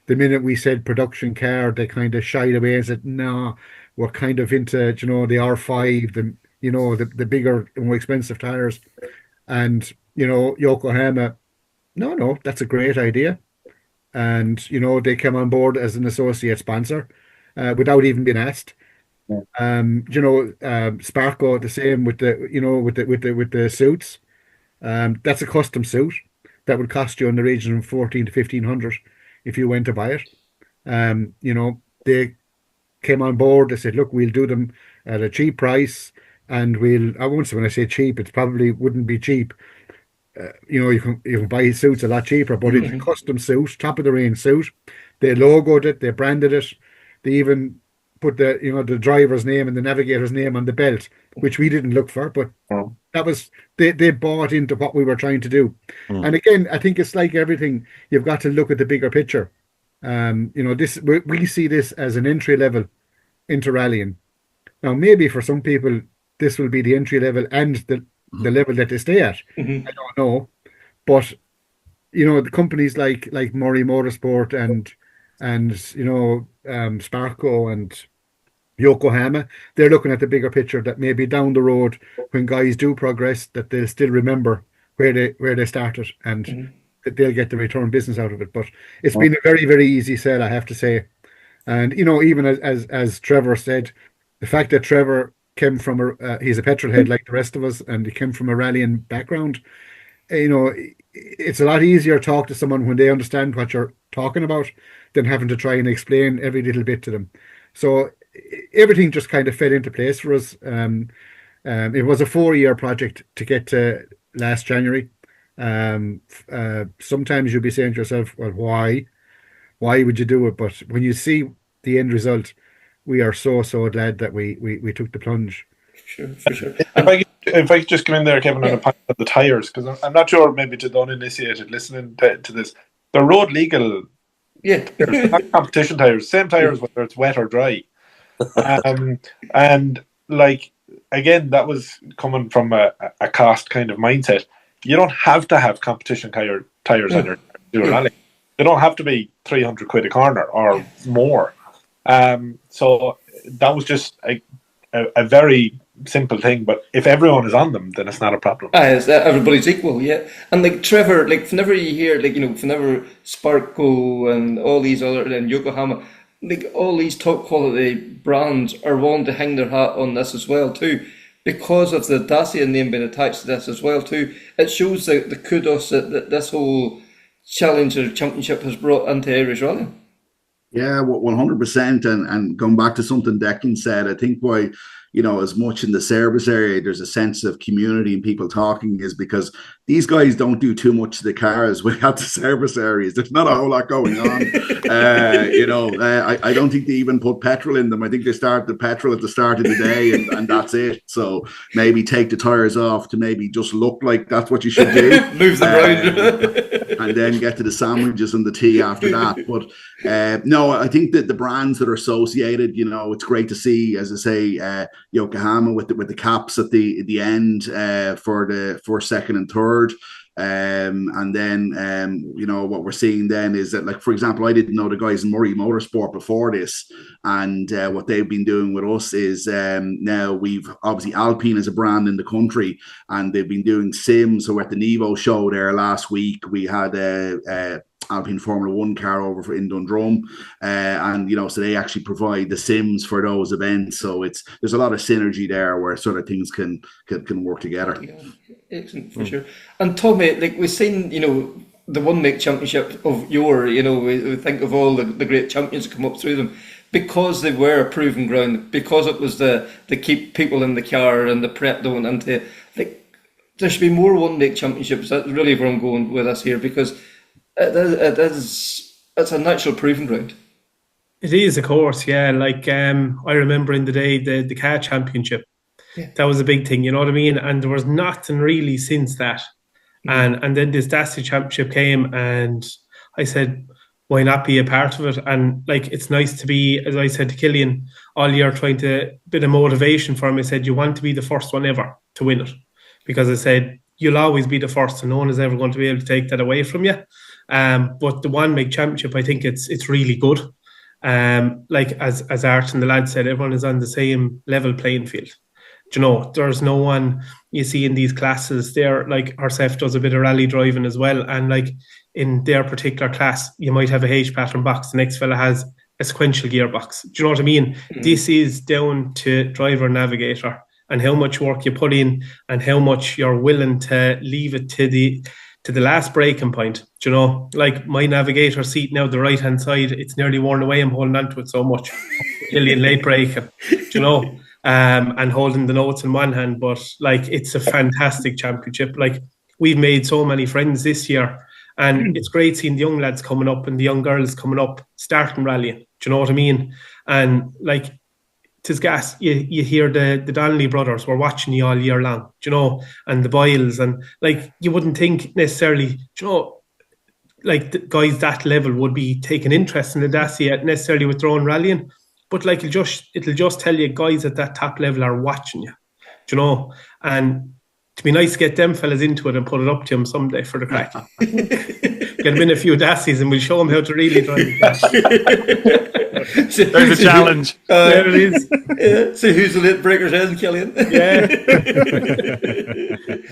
The minute we said production car, they kind of shied away and said, "No, we're kind of into the R5, the bigger, more expensive tires." And Yokohama, no, that's a great idea. And they came on board as an associate sponsor without even being asked. Sparco, the same with the suits. That's a custom suit that would cost you in the region of 14 to 1500 if you went to buy it. They came on board. They said, "Look, we'll do them at a cheap price, and I won't say, when I say cheap, it probably wouldn't be cheap. you can buy suits a lot cheaper, but it's a custom suit, top of the range suit. They logoed it, they branded it, they even put the driver's name and the navigator's name on the belt, which we didn't look for, but that was they bought into what we were trying to do. And again, I think it's like everything, you've got to look at the bigger picture. We see this as an entry level into rallying. Now, maybe for some people, this will be the entry level and the level that they stay at. I don't know, but the companies like Murray Motorsport and Sparco and Yokohama, they're looking at the bigger picture, that maybe down the road when guys do progress, that they'll still remember where they started, and that they'll get the return business out of it. But it's been a very, very easy sell, I have to say. And even as Trevor said, the fact that Trevor came from he's a petrol head like the rest of us, and he came from a rallying background, it's a lot easier to talk to someone when they understand what you're talking about than having to try and explain every little bit to them. So everything just kind of fell into place for us. It was a 4-year project to get to last January. Sometimes you'll be saying to yourself, well, why would you do it? But when you see the end result, we are so glad that we took the plunge. For sure. If I could just come in there, Kevin, on a point of the tyres, because I'm not sure, maybe to the uninitiated listening to this, they're road legal. Yeah. They're not competition tyres, same tyres whether it's wet or dry. And like, again, that was coming from a cost kind of mindset. You don't have to have competition tyres on your rally. They don't have to be 300 quid a corner or more. So that was just a very simple thing. But if everyone is on them, then it's not a problem. Everybody's equal, yeah. And like Trevor, like whenever you hear, whenever Sparco and all these other, and Yokohama, like all these top quality brands are willing to hang their hat on this as well too, because of the Dacia name being attached to this as well too. It shows the kudos that this whole Challenger Championship has brought into Irish rally. Yeah, 100%. And going back to something Declan said, I think why, as much in the service area, there's a sense of community and people talking, is because these guys don't do too much to the cars without the service areas. There's not a whole lot going on. I don't think they even put petrol in them. I think they start the petrol at the start of the day and that's it. So maybe take the tires off to maybe just look like that's what you should do. Move them around. And then get to the sandwiches and the tea after that. But no, I think that the brands that are associated, it's great to see, as I say, Yokohama with the caps at the end for second and third. And then what we're seeing then is that, like, for example, I didn't know the guys in Murray Motorsport before this, and what they've been doing with us is now we've obviously Alpine as a brand in the country, and they've been doing sims. So at the Nevo show there last week, we had Alpine Formula One car over in Dundrum, and so they actually provide the sims for those events. So there's a lot of synergy there where sort of things can work together. Yeah, excellent, for sure. And Tommy, like we've seen, the One Make Championship of yore, we think of all the great champions that come up through them, because they were a proven ground, because it was the keep people in the car and the prep going into, like, there should be more One Make Championships. That's really where I'm going with us here, because it's a natural proving ground. It is, of course, yeah. Like I remember in the day the car championship, that was a big thing, you know what I mean? And there was nothing really since that. And then this Dacia championship came, and I said, why not be a part of it? And like, it's nice to be, as I said to Killian all year, trying to bit of motivation for him. I said, you want to be the first one ever to win it, because I said you'll always be the first, and no one is ever going to be able to take that away from you. But the One Make Championship, I think it's really good. Like as Art and the lads said, everyone is on the same level playing field. There's no one you see in these classes. There, like Herself does a bit of rally driving as well, and like in their particular class, you might have a H pattern box. The next fella has a sequential gearbox. Do you know what I mean? This is down to driver navigator and how much work you put in and how much you're willing to leave it to the last breaking point. Like my navigator seat now, the right hand side, it's nearly worn away. I'm holding on to it so much. Killian late braking, and holding the notes in one hand. But like, it's a fantastic championship. Like, we've made so many friends this year. And it's great seeing the young lads coming up and the young girls coming up, starting rallying. Do you know what I mean? And like, tis gas. You hear the Donnelly brothers were watching you all year long, do you know, and the Boyles, and like you wouldn't think necessarily, do you know, like the guys that level would be taking interest in the Dacia necessarily with their own rallying, but like it'll just tell you guys at that top level are watching you, do you know, and to be nice to get them fellas into it and put it up to them someday for the crack. Get them in a few Dacias and we'll show them how to really drive it. There's a challenge. There it is. Yeah. See who's the late breakers in, Killian. Yeah.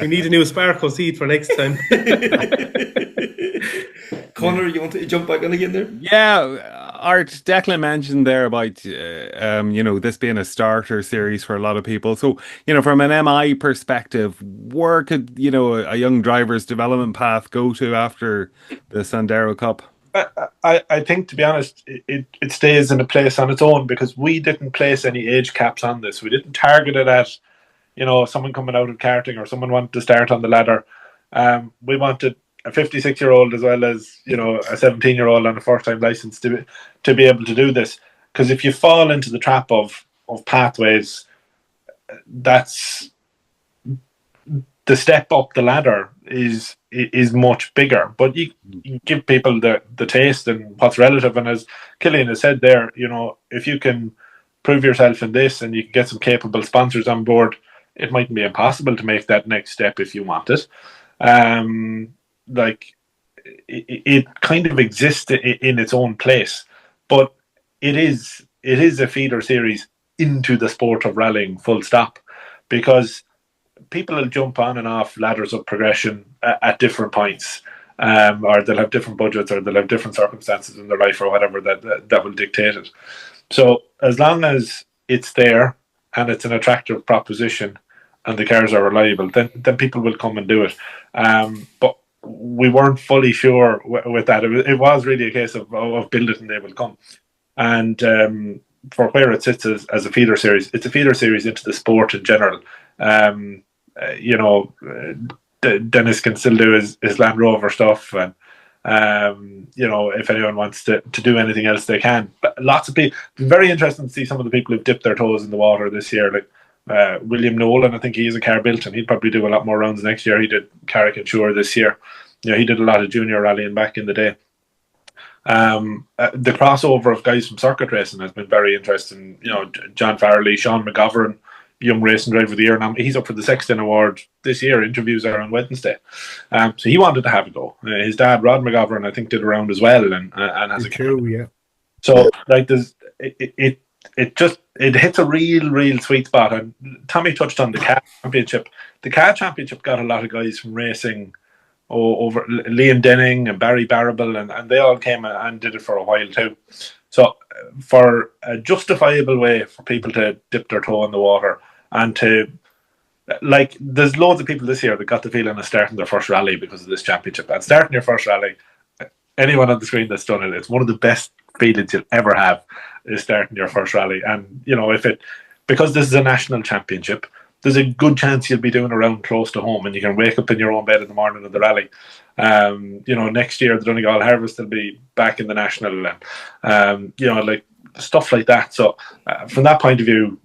We need a new Sparko seat for next time. Connor, you want to jump back in again there? Yeah, Art, Declan mentioned there about, this being a starter series for a lot of people. So, from an MI perspective, where could, a young driver's development path go to after the Sandero Cup? I think, to be honest, it stays in a place on its own because we didn't place any age caps on this. We didn't target it at, someone coming out of karting or someone wanted to start on the ladder. We wanted a 56-year-old as well as, a 17-year-old on a first-time license to be able to do this. Because if you fall into the trap of pathways, that's the step up the ladder is much bigger. But you give people the taste and what's relative. And as Killian has said there, if you can prove yourself in this and you can get some capable sponsors on board, it mightn't be impossible to make that next step if you want it. It kind of exists in its own place, but it is a feeder series into the sport of rallying, full stop, because people will jump on and off ladders of progression at different points, or they'll have different budgets, or they'll have different circumstances in their life, or whatever that will dictate it. So as long as it's there and it's an attractive proposition and the cars are reliable, then people will come and do it. But we weren't fully sure with that. It was really a case of build it and they will come. And for where it sits as a feeder series, it's a feeder series into the sport in general. Dennis can still do his Land Rover stuff, and if anyone wants to do anything else, they can. But lots of people. It's very interesting to see some of the people who've dipped their toes in the water this year, like William Nolan. I think he is a car built, and he'd probably do a lot more rounds next year. He did caricature this year. He did a lot of junior rallying back in the day. The crossover of guys from circuit racing has been very interesting. John Farrelly, Sean McGovern, Young Racing Driver of the Year. Now he's up for the Sexton Award this year. Interviews are on Wednesday. So he wanted to have a go. His dad, Rod McGovern, I think did a round as well, and has a true, yeah. So there's it hits a real sweet spot. And Tommy touched on the car championship. The car championship got a lot of guys from racing over Liam Denning and Barry Barrable, and they all came and did it for a while too. So for a justifiable way for people to dip their toe in the water and to, like, there's loads of people this year that got the feeling of starting their first rally because of this championship. And starting your first rally, anyone on the screen that's done it, it's one of the best feelings you'll ever have, is starting your first rally. And because this is a national championship, there's a good chance you'll be doing a round close to home and you can wake up in your own bed in the morning of the rally. Next year the Donegal Harvest will be back in the national, and like stuff like that. So from that point of view,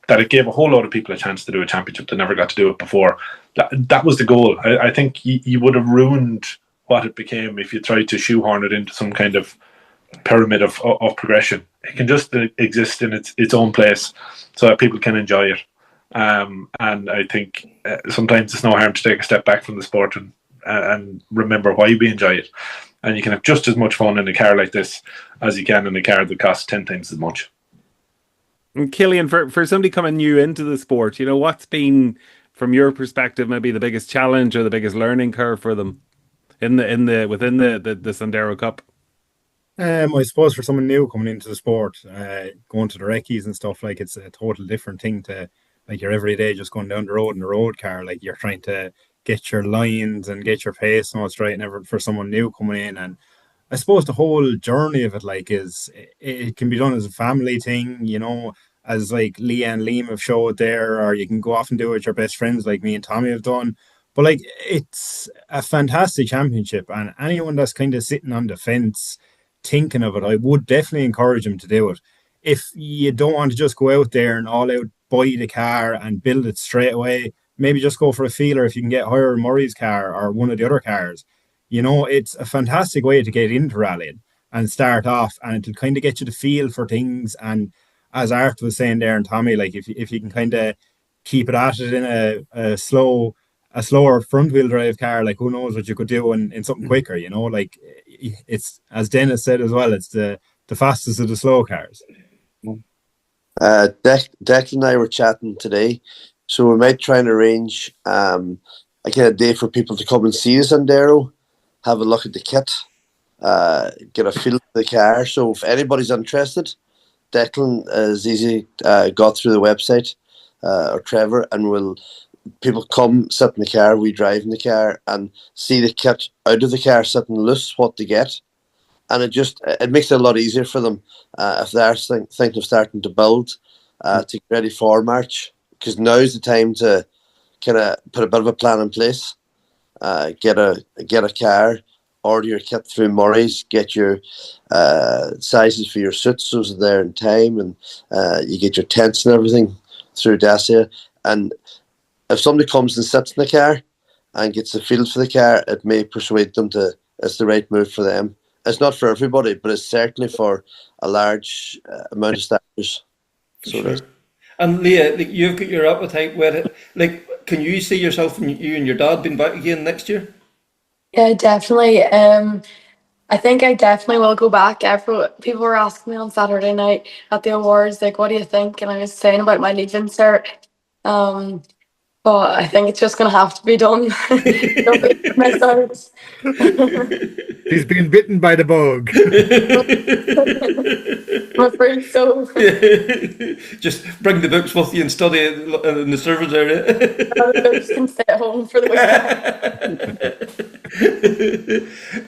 that it gave a whole lot of people a chance to do a championship that never got to do it before. That was the goal. I think you would have ruined what it became if you tried to shoehorn it into some kind of pyramid of progression. It can just exist in its own place so that people can enjoy it. And I think sometimes it's no harm to take a step back from the sport and remember why we enjoy it. And you can have just as much fun in a car like this as you can in a car that costs 10 times as much. And Killian, for somebody coming new into the sport, what's been, from your perspective, maybe the biggest challenge or the biggest learning curve for them within the Sandero Cup? I suppose for someone new coming into the sport, going to the recce's and stuff, like, it's a total different thing to, like, your everyday just going down the road in a road car. Like, you're trying to get your lines and get your pace and all straight and everything for someone new coming in. And I suppose the whole journey of it, like, it can be done as a family thing, as like Leah and Liam have showed there, or you can go off and do it with your best friends like me and Tommy have done. But like, it's a fantastic championship, and anyone that's kind of sitting on the fence thinking of it, I would definitely encourage them to do it. If you don't want to just go out there and all out buy the car and build it straight away, maybe just go for a feeler if you can get hire Murray's car or one of the other cars. It's a fantastic way to get into rallying and start off, and it'll kind of get you the feel for things. And as Art was saying there, and Tommy, like if you can kind of keep it at it in a slower front wheel drive car, like who knows what you could do in something quicker, like it's, as Dennis said as well, it's the fastest of the slow cars. Declan and I were chatting today, so we might try and arrange a kind of day for people to come and see the Sandero, have a look at the kit, get a feel for the car. So if anybody's interested, Declan is easy got through the website, or Trevor, and people come, sit in the car, we drive in the car and see the kit out of the car sitting loose, what to get. And it makes it a lot easier for them if they're thinking of starting to build to get ready for March, because now's the time to kind of put a bit of a plan in place, get a car, order your kit through Murray's, get your sizes for your suits so they're there in time, and you get your tents and everything through Dacia. And if somebody comes and sits in the car and gets a feel for the car, it may persuade them to it's the right move for them. It's not for everybody, but it's certainly for a large amount of starters. Sure. And Leah, like, you've got your appetite with it. Like, can you see yourself and you and your dad being back again next year? Yeah, definitely. I think I definitely will go back. People were asking me on Saturday night at the awards, like, what do you think? And I was saying about my leaving cert. But I think it's just going to have to be done. Don't be my certs. He's been bitten by the bug. I'm afraid so. Just bring the books with you and study in the service area. The books can stay at home for the weekend.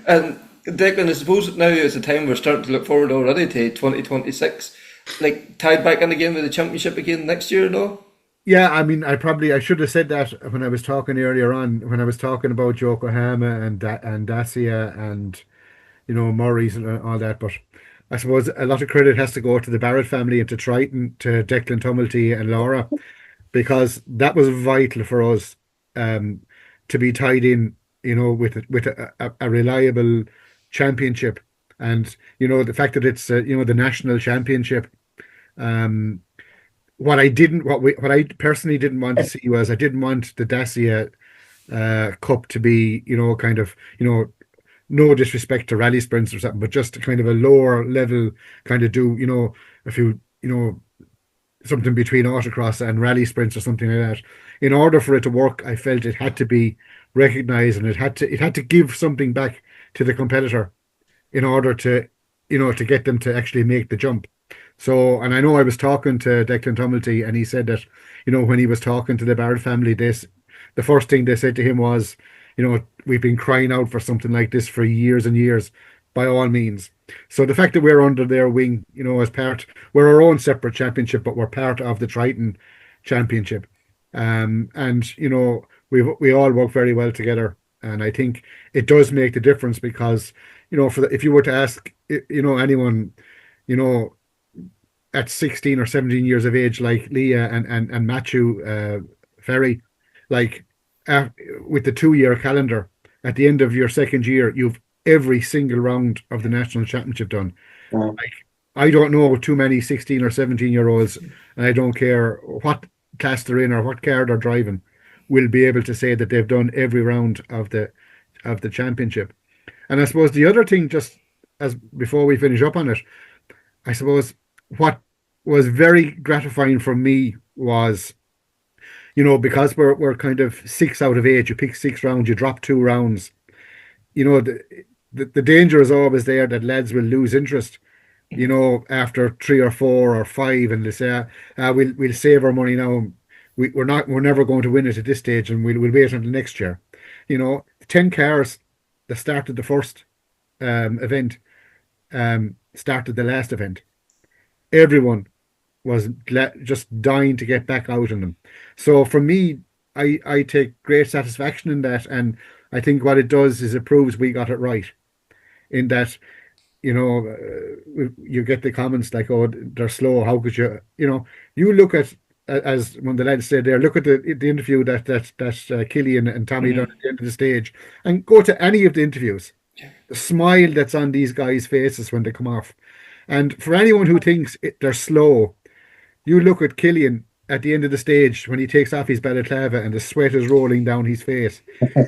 And Declan, I suppose now is the time we're starting to look forward already to 2026. Like, tied back in again with the championship again next year, no? Yeah, I mean, I should have said that when I was talking earlier on, when I was talking about Yokohama and Dacia and Murray's and all that. But I suppose a lot of credit has to go to the Barrett family and to Triton, to Declan Tumilty and Laura, because that was vital for us to be tied in, with a reliable championship, and the fact that it's the national championship. What I personally didn't want to see was, I didn't want the Dacia Cup to be kind of no disrespect to rally sprints or something, but just kind of a lower level kind of do a few something between autocross and rally sprints or something like that. In order for it to work, I felt it had to be recognized, and it had to give something back to the competitor in order to to get them to actually make the jump. So, and I know I was talking to Declan Tumilty, and he said that when he was talking to the Barrett family, the first thing they said to him was, we've been crying out for something like this for years and years, by all means. So the fact that we're under their wing, we're our own separate championship, but we're part of the Triton championship. And we all work very well together. And I think it does make the difference, because, if you were to ask, anyone, at 16 or 17 years of age, like Leah and Matthew Ferry, like with the 2-year calendar, at the end of your second year, you've every single round of the national championship done. Like, I don't know too many 16 or 17-year-olds, and I don't care what class they're in or what car they're driving, will be able to say that they've done every round of the championship. And I suppose the other thing, just as before we finish up on it, I suppose what was very gratifying for me was, because we're kind of 6 out of 8, you pick 6 rounds, you drop 2 rounds. The danger is always there that lads will lose interest, after 3 or 4 or 5, and they say, we'll save our money now. We're never going to win it at this stage, and we'll wait until next year. 10 cars that started the first event started the last event. Everyone was just dying to get back out in them. So for me, I take great satisfaction in that, and I think what it does is it proves we got it right. In that, you get the comments like, "Oh, they're slow. How could you?" You look at, as one of the lads said there, look at the interview that Killian and Tommy done at the end of the stage, and go to any of the interviews. The smile that's on these guys' faces when they come off, and for anyone who thinks they're slow, you look at Killian at the end of the stage when he takes off his balaclava and the sweat is rolling down his face.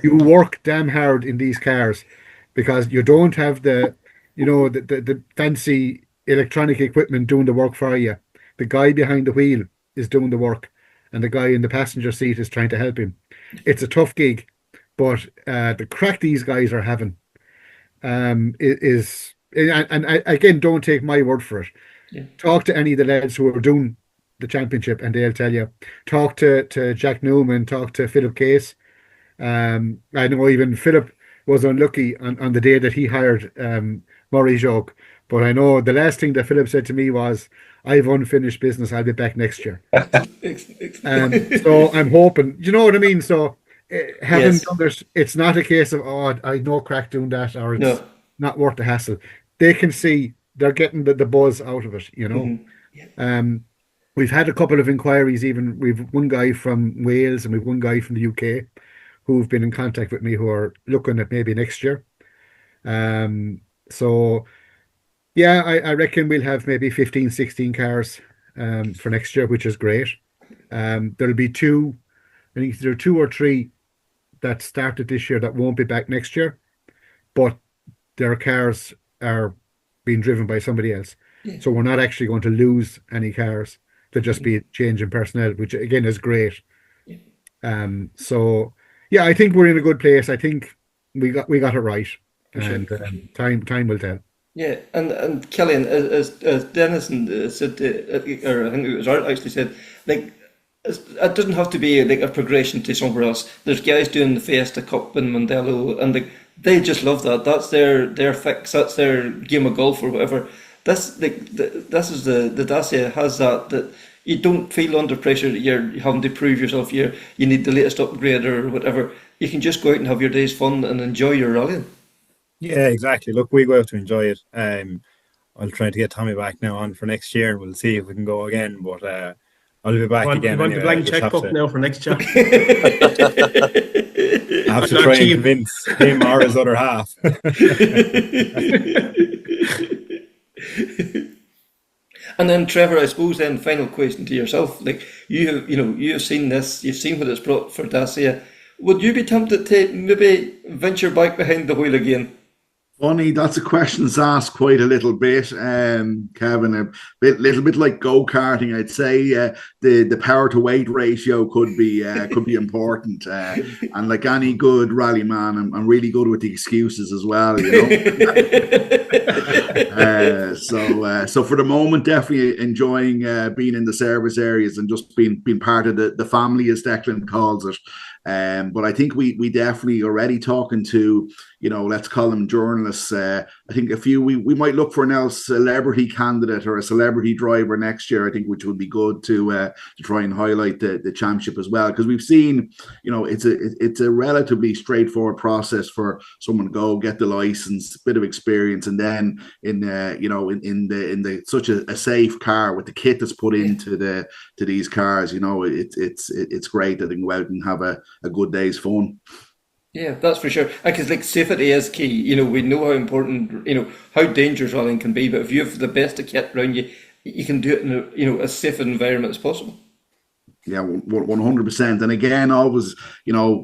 You work damn hard in these cars because you don't have the fancy electronic equipment doing the work for you. The guy behind the wheel is doing the work, and the guy in the passenger seat is trying to help him. It's a tough gig, but the crack these guys are having is, and I, again, don't take my word for it. Yeah. Talk to any of the lads who are doing the championship, and they'll tell you. Talk to Jack Newman, talk to Philip Case. I know even Philip was unlucky on the day that he hired Murray Joke, but I know the last thing that Philip said to me was, "I've unfinished business. I'll be back next year." So I'm hoping, you know what I mean? So having done this, it's not a case of, "Oh, I know crack doing that," or it's not worth the hassle. They can see they're getting the buzz out of it, We've had a couple of inquiries. Even we've one guy from Wales and we've one guy from the UK who've been in contact with me who are looking at maybe next year. So yeah, I reckon we'll have maybe 15, 16 cars for next year, which is great. There'll be two, I think there are 2 or 3 that started this year that won't be back next year, but their cars are being driven by somebody else. Yeah. So we're not actually going to lose any cars. There'll just be a change in personnel, which again is great. Yeah. So yeah, I think we're in a good place. I think we got it right, and time will tell. Yeah, and Killian, as Dennis said, or I think it was Art actually said, like, it doesn't have to be like a progression to somewhere else. There's guys doing the Fiesta Cup in Mondello, and they just love that. That's their fix. That's their game of golf or whatever. This is the Dacia has that you don't feel under pressure that you're having to prove yourself. You need the latest upgrade or whatever. You can just go out and have your day's fun and enjoy your rallying. Yeah, exactly. Look, we go out to enjoy it. I'll try to get Tommy back now on for next year, and we'll see if we can go again. But I'll be back again. You want anyway. the blank checkbook now for next year? I have to try and convince him or his other half. And then Trevor, I suppose then final question to yourself. Like you've seen this, you've seen what it's brought for Dacia. Would you be tempted to maybe venture back behind the wheel again? Funny, that's a question that's asked quite a little bit, Kevin. Little bit like go-karting, I'd say. The power to weight ratio could be important, and like any good rally man, I'm really good with the excuses as well. So for the moment, definitely enjoying being in the service areas and just being part of the family, as Declan calls it. But I think we definitely already talking to, let's call them journalists. I think we might look for now celebrity candidate or a celebrity driver next year. I think which would be good to try and highlight the championship as well, because we've seen, it's a relatively straightforward process for someone to go get the license, bit of experience, and then in the such a safe car with the kit that's put into to these cars, it's great that they can go out and have a good day's fun. Yeah, that's for sure. Because like safety is key. We know how important, how dangerous rallying can be. But if you have the best of kit around you, you can do it in as safe an environment as possible. Yeah, 100%. And again, always,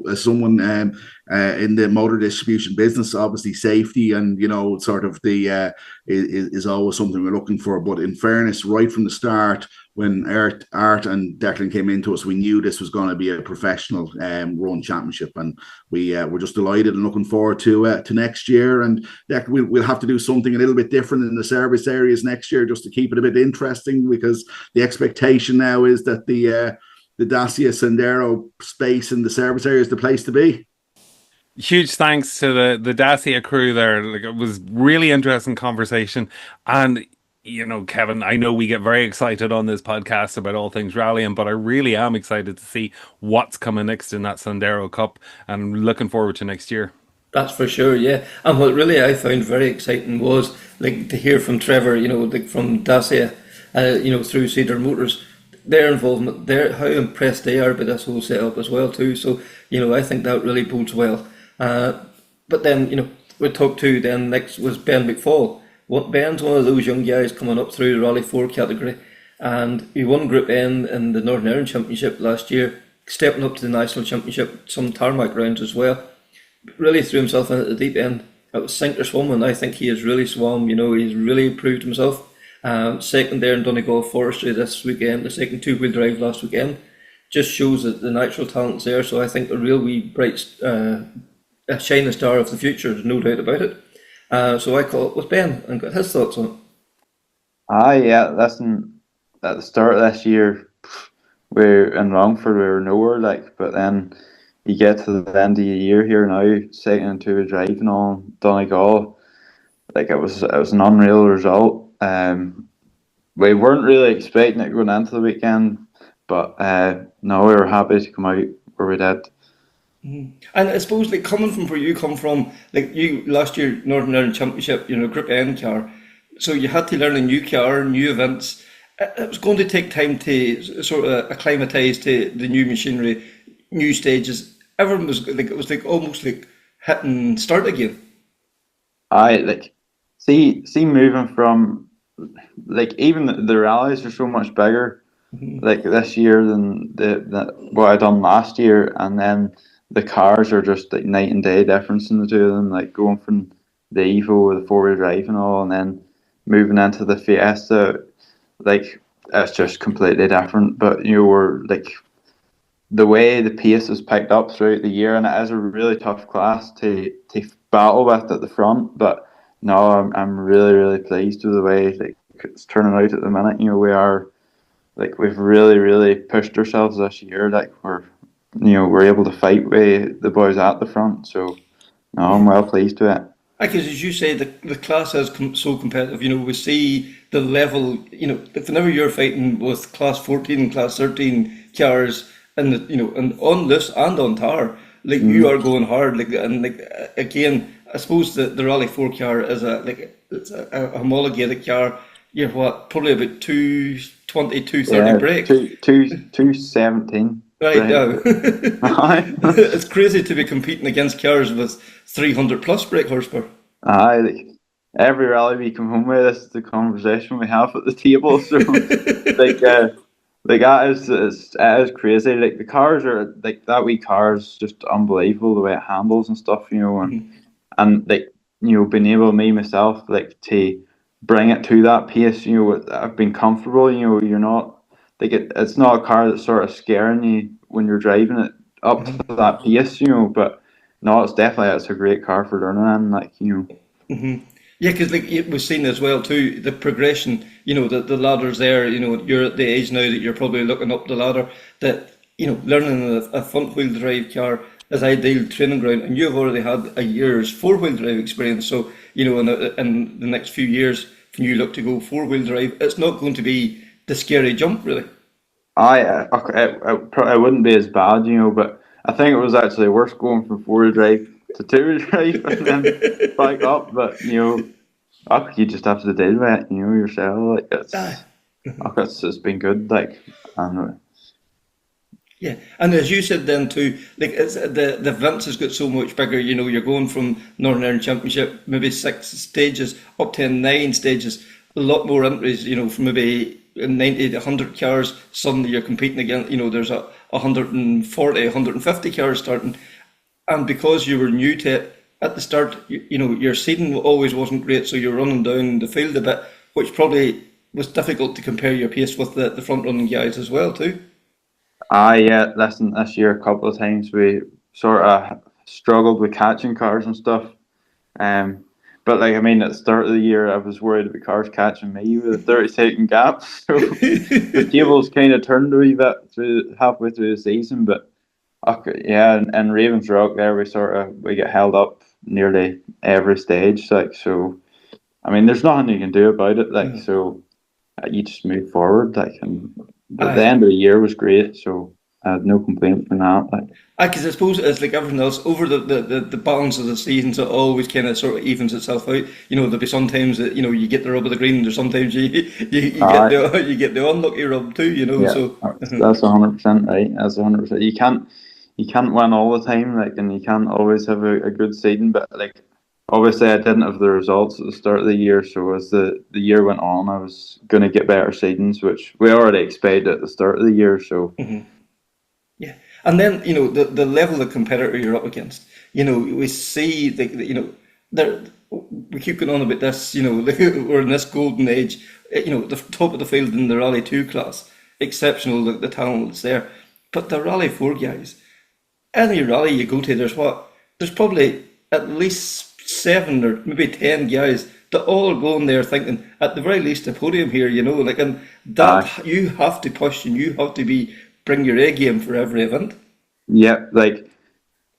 as someone in the motor distribution business, obviously safety and, sort of the is always something we're looking for. But in fairness, right from the start, when Art and Declan came into us, we knew this was going to be a professional run championship, and we're just delighted and looking forward to next year. And we'll have to do something a little bit different in the service areas next year, just to keep it a bit interesting, because the expectation now is that the Dacia Sandero space in the service area is the place to be. Huge thanks to the Dacia crew there. Like, it was really interesting conversation, and you know, Kevin, I know we get very excited on this podcast about all things rallying, but I really am excited to see what's coming next in that Sandero Cup, and looking forward to next year. That's for sure, yeah. And what really I found very exciting was like to hear from Trevor, like from Dacia, through Cedar Motors, their involvement, how impressed they are by this whole setup as well too. So I think that really bodes well. But then we talked to then next was Ben McFall. Ben's one of those young guys coming up through the Rally 4 category, and he won Group N in the Northern Ireland Championship last year, stepping up to the National Championship, some tarmac rounds as well. Really threw himself in at the deep end. It was sink or swim, and I think he has really swum. He's really proved himself. Second there in Donegal Forestry this weekend, the second two-wheel drive last weekend, just shows that the natural talent's there. So I think a real wee bright, a shining star of the future, there's no doubt about it. So I caught up with Ben and got his thoughts on it. Yeah, listen, at the start of this year, we're in Longford, we were nowhere, but then you get to the end of the year here now, second and two driving on Donegal. It was an unreal result. We weren't really expecting it going into the weekend, but no, we were happy to come out where we did. And I suppose, coming from where you come from, you last year Northern Ireland Championship, Group N car, so you had to learn a new car, new events. It was going to take time to sort of acclimatise to the new machinery, new stages. Everyone was it was almost like hit and start again. See moving from even the rallies are so much bigger this year than what I done last year, and then the cars are just night and day difference in the two of them. Going from the Evo with the four-wheel drive and all, and then moving into the Fiesta, it's just completely different. But we're the way the pace is picked up throughout the year, and it is a really tough class to battle with at the front. But no, I'm really, really pleased with the way it's turning out at the minute. We are we've really, really pushed ourselves this year. We're able to fight with the boys at the front. So no, I'm well pleased with it. Because as you say, the class is so competitive. We see the level. Whenever you're fighting with class 14 and class 13 cars, and and on this and on tar, you are going hard. Again, I suppose the Rally 4 car is it's a homologated car. You're probably about 220, 230 brake. 217. Right now, it's crazy to be competing against cars with 300 plus brake horsepower. Every rally we come home with, this is the conversation we have at the table. So, it is crazy. The cars are that wee car is just unbelievable, the way it handles and stuff. And being able myself to bring it to that pace. I've been comfortable. You're not. It's not a car that's sort of scaring you when you're driving it up to that pace, but no, it's a great car for learning in, Yeah, because we've seen as well too, the progression, the ladder's there, you're at the age now that you're probably looking up the ladder, that, learning a front wheel drive car is ideal training ground, and you've already had a year's four-wheel drive experience, so, in the next few years, when you look to go four-wheel drive, it's not going to be the scary jump, really. It wouldn't be as bad, but I think it was actually worse going from four-wheel drive to two-wheel drive and then back up. But you just have to deal with it, yourself. It's been good. Yeah, and as you said then too, it's the events has got so much bigger. You're going from Northern Ireland Championship, maybe 6 stages up to 9 stages. A lot more entries. From maybe 90 to 100 cars. Suddenly you're competing again. There's 140, 150 cars starting, and because you were new to it at the start, your seeding always wasn't great, so you're running down the field a bit, which probably was difficult to compare your pace with the front running guys as well too. Yeah. Listen, this year a couple of times we sort of struggled with catching cars and stuff. But at the start of the year, I was worried about cars catching me with a 30-second gap. So the tables kind of turned a wee bit halfway through the season. But in Ravens Rock there, we get held up nearly every stage. So I mean, there's nothing you can do about it. Like, so you just move forward. Like, and but the end of the year was great, so I had no complaints from that. Like, because I suppose it's like everything else over the balance of the seasons, it always kind of sort of evens itself out. You know, there'll be sometimes that you get the rub of the green, there's sometimes you get the unlucky rub too. You know, yeah, so that's 100% right. That's 100%. You can't win all the time, like, and you can't always have a good season. But like, obviously, I didn't have the results at the start of the year. So as the year went on, I was going to get better seasons, which we already expected at the start of the year. So yeah, and then the level of competitor you're up against. We see there. We keep going on about this. We're in this golden age. The top of the field in the Rally 2 class, exceptional. The talent that's there, but the Rally 4 guys. Any rally you go to, there's probably at least 7 or maybe 10 guys that all go in there thinking, at the very least, a podium here, and that you have to push and you have to bring your A game for every event. yeah, like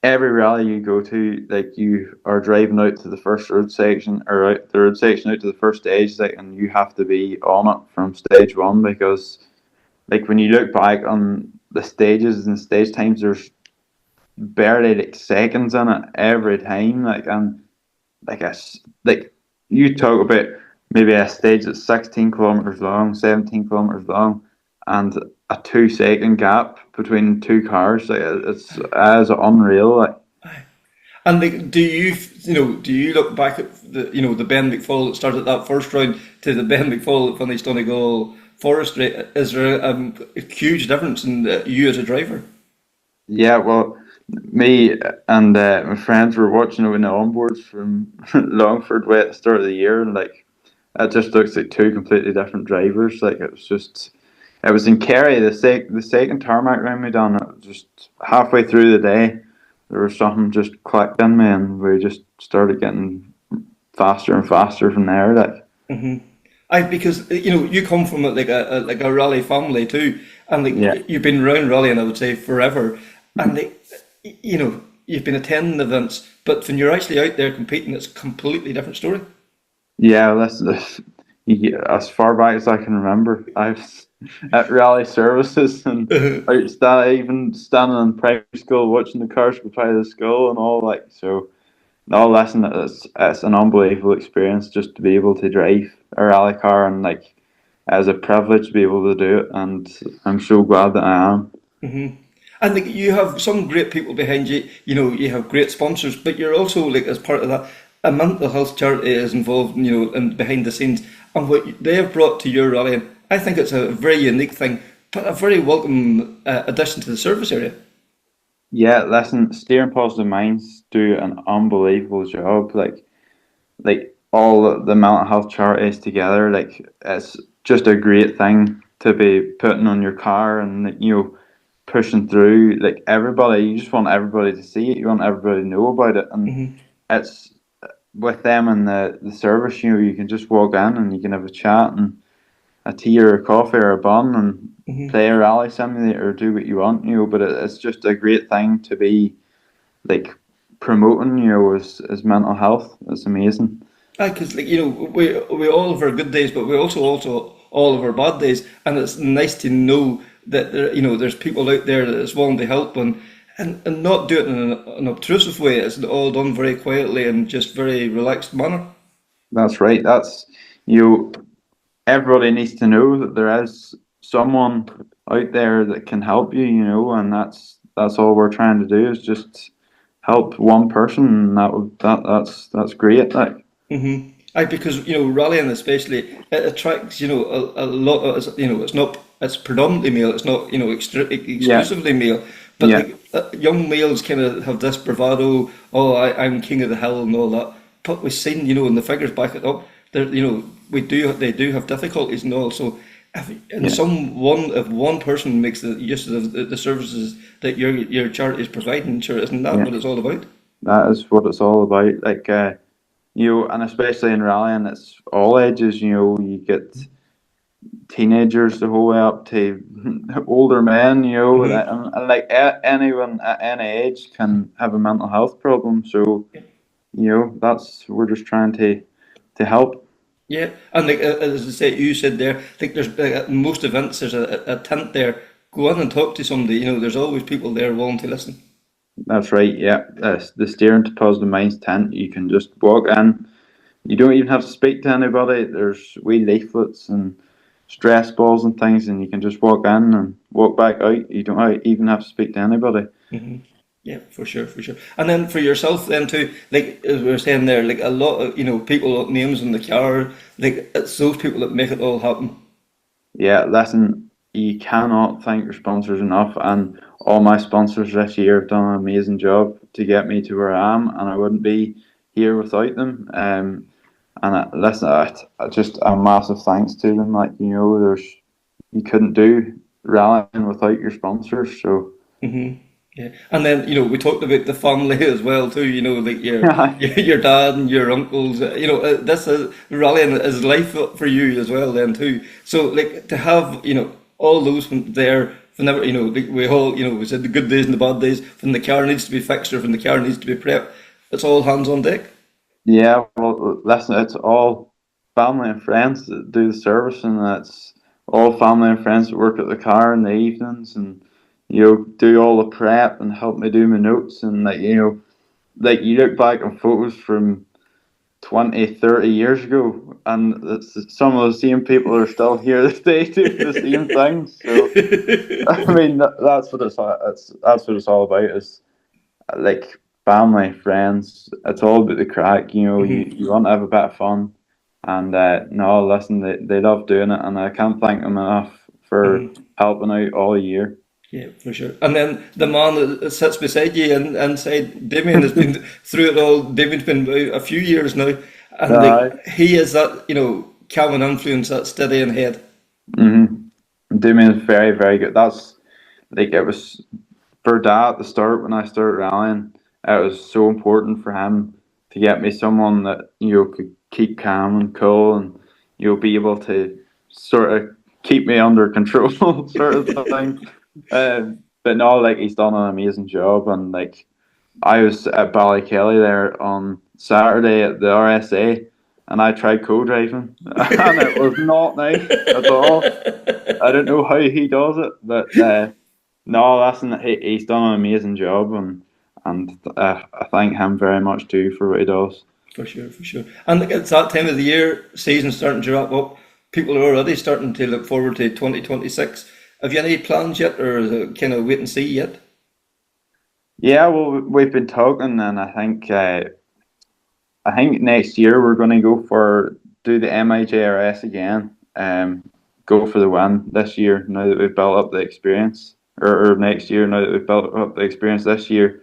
every rally you go to, like you are driving out to the first road section or out the road section out to the first stage, like, and you have to be on it from stage one because, like, when you look back on the stages and stage times, there's barely like seconds in it every time, like, and like you talk about maybe a stage that's 16 kilometers long, 17 kilometers long, and a 2 second gap between two cars, like it's as unreal, like. And like, do you look back at the Ben McFall that started that first round to the Ben McFall that finished Donegal Forestry? Is there a huge difference in you as a driver? Yeah, well, me and my friends were watching it in the onboards from Longford way at the start of the year, and like it just looks like two completely different drivers. Like it was in Kerry, the second tarmac round we done. It was just halfway through the day, there was something just clicked in me, and we just started getting faster and faster from there. Like, Because you come from like a rally family too, and yeah, like you've been around rallying, I would say forever, and you've been attending events, but when you're actually out there competing, it's a completely different story. yeah. As far back as I can remember, I was at rally services and even standing in primary school watching the cars go by the school and all, like, so. No, listen, it's an unbelievable experience just to be able to drive a rally car, and like as a privilege to be able to do it, and I'm so glad that I am. And like, you have some great people behind you. You have great sponsors, but you're also like as part of that, a mental health charity is involved. And behind the scenes, and what they have brought to your rally. And I think it's a very unique thing, but a very welcome addition to the service area. Yeah, listen, Steering Positive Minds do an unbelievable job. Like all the mental health charities together, like it's just a great thing to be putting on your car and pushing through. Like everybody, you just want everybody to see it. You want everybody to know about it, and it's with them in the service. You can just walk in and you can have a chat and a tea or a coffee or a bun and play a rally simulator or do what you want. But it's just a great thing to be like promoting. As mental health. It's amazing. Because we all have our good days, but we also all of our bad days, and it's nice to know that there's people out there that is willing to help and not do it in an obtrusive way. It's all done very quietly and just very relaxed manner. That's right. That's everybody needs to know that there is someone out there that can help you. And that's all we're trying to do is just help one person, and that's great. Like. Because rallying especially, it attracts a lot of it's predominantly male. It's not exclusively male, but young males kind of have this bravado. Oh, I'm king of the hill and all that. But we've seen and the figures back it up. They do have difficulties and all. So if one person makes the use of the services that your charity is providing, sure, isn't that what it's all about? That is what it's all about. Like. And especially in rallying, it's all ages. You get teenagers the whole way up to older men. And like anyone at any age can have a mental health problem. So, we're just trying to help. Yeah, and like as I say, you said there, like there's at most events there's a tent there. Go in and talk to somebody. There's always people there willing to listen. That's right. Yeah, that's the Steering to Positive Minds tent. You can just walk in. You don't even have to speak to anybody. There's wee leaflets and stress balls and things, and you can just walk in and walk back out. You don't even have to speak to anybody. Mm-hmm. Yeah, for sure. And then for yourself, then too, like as we were saying there, like a lot of people with names in the car, like it's those people that make it all happen. Yeah, listen, you cannot thank your sponsors enough, and all my sponsors this year have done an amazing job to get me to where I am, and I wouldn't be here without them. Listen, I just a massive thanks to them. Like you couldn't do rallying without your sponsors. So. Mm-hmm. Yeah, and then we talked about the family as well too. Like your dad and your uncles. This is rallying is life for you as well then too. So like to have all those from there. Whenever like we all we said the good days and the bad days. When the car needs to be fixed or when the car needs to be prepped, it's all hands on deck. Yeah, well, listen, it's all family and friends that do the service, and it's all family and friends that work at the car in the evenings and. Do all the prep and help me do my notes, and you look back on photos from 20, 30 years ago, and some of the same people are still here today doing the same things. So, I mean, that's what it's all about. Is like family, friends. It's all about the crack. You want to have a bit of fun, and no, listen, they love doing it, and I can't thank them enough for helping out all year. Yeah, for sure. And then the man that sits beside you and said, Damien has been through it all. Damien's been a few years now, and he is that calm and influence, that steadying head. Mm-hmm. Damien's very, very good. That's like it was for Dad at the start when I started rallying. It was so important for him to get me someone that could keep calm and cool, and be able to sort of keep me under control, sort of thing. But no, like he's done an amazing job, and like I was at Ballykelly there on Saturday at the RSA, and I tried co-driving, and it was not nice at all. I don't know how he does it, but no, listen, he's done an amazing job, and I thank him very much too for what he does. For sure. And it's that time of the year, season starting to wrap up. People are already starting to look forward to 2026. Have you any plans yet, or is it kind of wait and see yet? Yeah, well, we've been talking, and I think next year we're going to do the MIJRS again. Go for the win this year. Now that we've built up the experience, or next year. Now that we've built up the experience this year,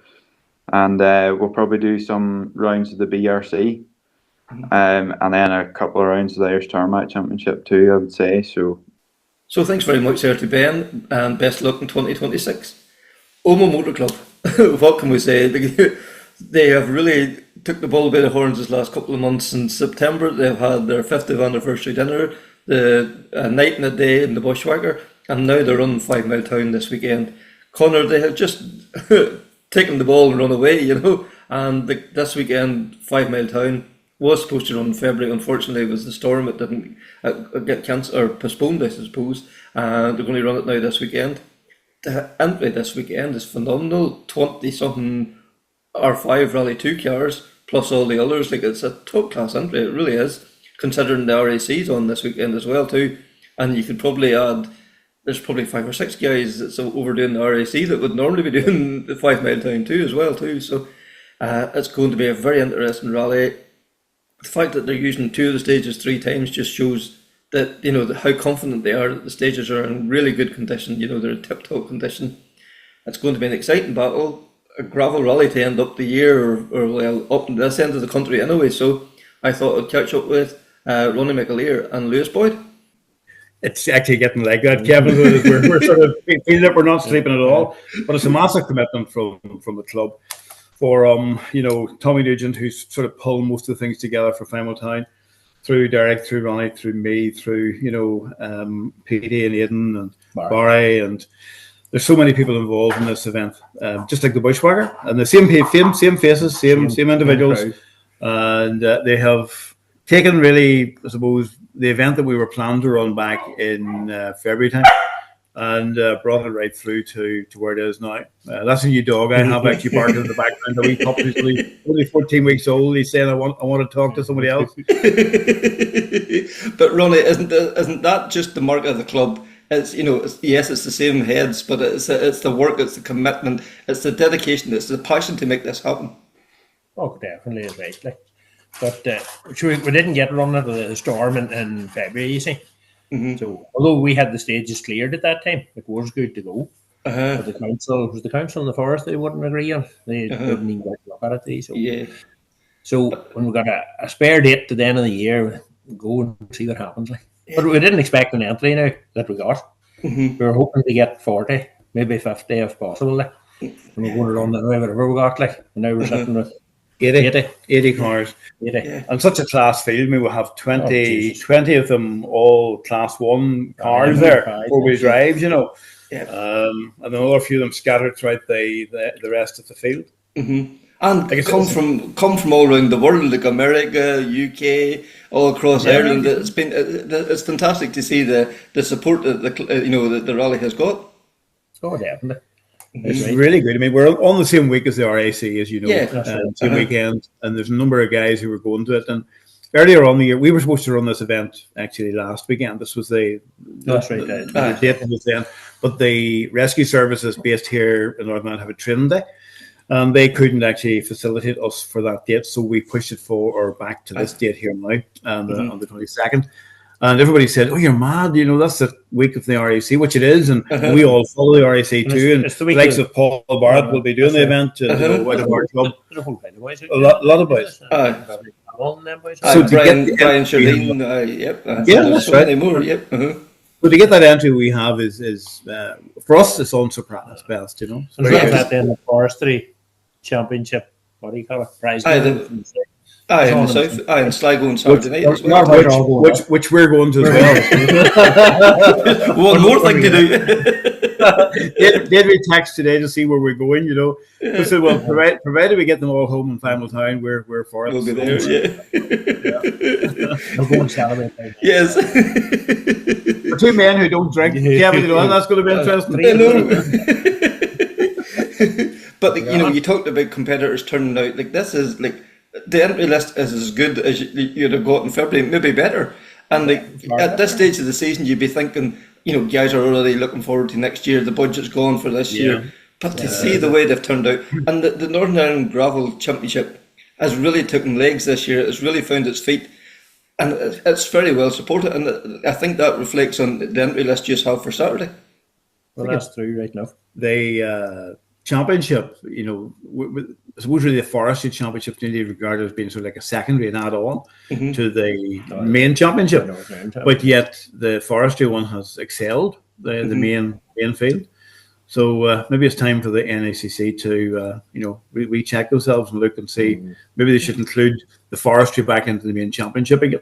and we'll probably do some rounds of the BRC, and then a couple of rounds of the Irish Tarmac Championship too. I would say so. So thanks very much there to Ben, and best luck in 2026. Omagh Motor Club, what can we say? They have really took the bull by the horns this last couple of months. In September, they've had their 50th anniversary dinner, the night and a day in the Bushwhacker, and now they're running Fivemiletown this weekend. Connor, they have just taken the ball and run away, and this weekend, Fivemiletown was supposed to run in February. Unfortunately, it was the storm that didn't get cancelled or postponed, I suppose. They're going to run it now this weekend. The entry this weekend is phenomenal. 20-something R5 Rally 2 cars, plus all the others. Like, it's a top-class entry, it really is, considering the RAC's on this weekend as well, too. And you could probably add, there's probably 5 or 6 guys that's overdoing the RAC that would normally be doing the Fivemiletown too, as well, too. So it's going to be a very interesting rally. The fact that they're using 2 of the stages 3 times just shows that, how confident they are that the stages are in really good condition. They're in tip-top condition. It's going to be an exciting battle, a gravel rally to end up the year, or well, up this end of the country anyway. So I thought I'd catch up with Ronnie McAleer and Lewis Boyd. It's actually getting like that, Kevin. We're sort of feeling that we're not sleeping at all, but it's a massive commitment from the club. For Tommy Nugent, who's sort of pulling most of the things together for Fivemiletown, through Derek, through Ronnie, through me, through PD and Aidan and Barry, and there's so many people involved in this event. Just like the Bushwhacker, and the same faces, same individuals, and they have taken really, I suppose, the event that we were planning to run back in February time, and brought it right through to where it is now. That's a new dog I have actually barking in the background. A wee pup who's only 14 weeks old. He's saying, I want to talk to somebody else. But Ronnie, isn't that just the mark of the club? It's it's the same heads, but it's the work, it's the commitment, it's the dedication, it's the passion to make this happen. Oh, definitely is right. Like, but we didn't get run into the storm in February, you see. Mm-hmm. So although we had the stages cleared at that time, it was good to go. But the council and the forest they wouldn't agree on. They didn't even get a look at it. So when we got a spare date to the end of the year, we'll go and see what happens. Like. But we didn't expect an entry now that we got. Mm-hmm. We were hoping to get 40, maybe 50 if possible. Like. And we're going to run that way, whatever we got. Like. And now we're sitting with 80 cars. 80. Yeah. And such a class field. We will have 20 of them all class 1 cars there, 4-wheel drives, Yeah. And another few of them scattered throughout the rest of the field. Mm-hmm. And come from all around the world, like America, UK, all across Ireland. It's fantastic to see the support that the rally has got. Oh, definitely. It's really good. I mean, we're on the same week as the RAC, as you know, same weekend, and there's a number of guys who were going to it. And earlier on the year, we were supposed to run this event actually last weekend. This was the date was then, but the rescue services based here in Northern Ireland have a training day. And they couldn't actually facilitate us for that date, so we pushed it back to this date here now, on the 22nd. And everybody said, "Oh, you're mad! That's the week of the RAC," which it is, and we all follow the RAC too. And the likes of Paul Barrett will be doing the event out of our club. A lot of boys. So Brian Sherlin, that's right. So to get that entry we have is for us it's unsurpassed best, And that in the forestry championship, what do you call it? Prize. In the south. In Sligo and Saturday night as well. Which we're going to as well. One more thing to do. Did we text today to see where we're going? We said, well, provided we get them all home in Fivemiletown, we're for it. We'll be there. We'll go and celebrate. Yes. For two men who don't drink, Kevin, that's going to be interesting. But you talked about competitors turning out. Like this is like the entry list is as good as you'd have got in February, maybe better. And at this stage of the season, you'd be thinking, guys are already looking forward to next year. The budget's gone for this year. But to see the way they've turned out, and the Northern Ireland Gravel Championship has really taken legs this year. It's really found its feet, and it's very well supported. And I think that reflects on the entry list you have for Saturday. Well, that's true right now. The championship, I suppose really the forestry championship nearly regarded as being sort of like a secondary and add-on to the main championship. But yet the forestry one has excelled the main field. So maybe it's time for the NACC to recheck themselves and look and see maybe they should include the forestry back into the main championship again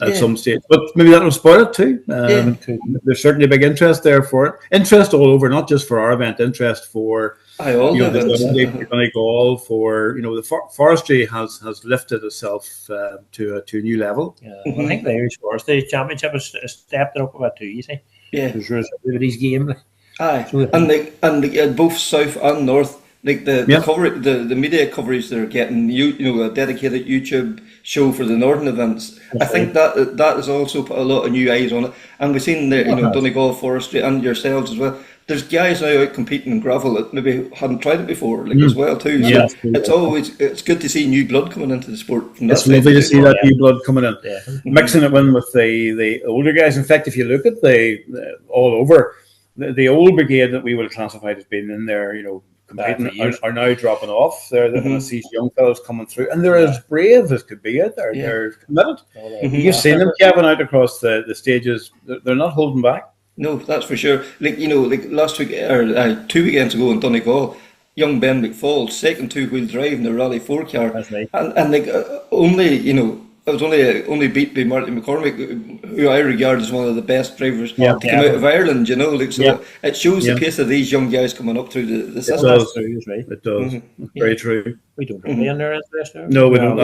at some stage. But maybe that will spoil it too. There's certainly a big interest there for it. Interest all over, not just for our event. Interest for the Donegal, for the forestry has lifted itself to a new level. Yeah. Well, I think the Irish Forestry Championship has stepped it up a bit too. You see, there's everybody's game. And both south and north, like the media coverage they're getting, a dedicated YouTube show for the northern events. I think that has also put a lot of new eyes on it, and we've seen the Donegal Forestry and yourselves as well. There's guys now out competing in gravel that maybe hadn't tried it before, as well too. So it's good to see new blood coming into the sport. It's lovely to see that new blood coming in, mixing it in with the older guys. In fact, if you look at all over. The old brigade that we would have classified as being in there, competing, are now dropping off. They're going to see young fellows coming through, and they're as brave as could be out there. Yeah. They're committed. You've seen them, Kevin, out across the stages. They're not holding back. No, that's for sure. Like last week or 2 weekends ago in Donegal, young Ben McFall, second 2-wheel drive in the Rally 4 car, and I was only beat by Martin McCormick, who I regard as one of the best drivers to come out of Ireland. It shows the pace of these young guys coming up through the system. It does. Very true. We don't have any in there, is there? No, we don't.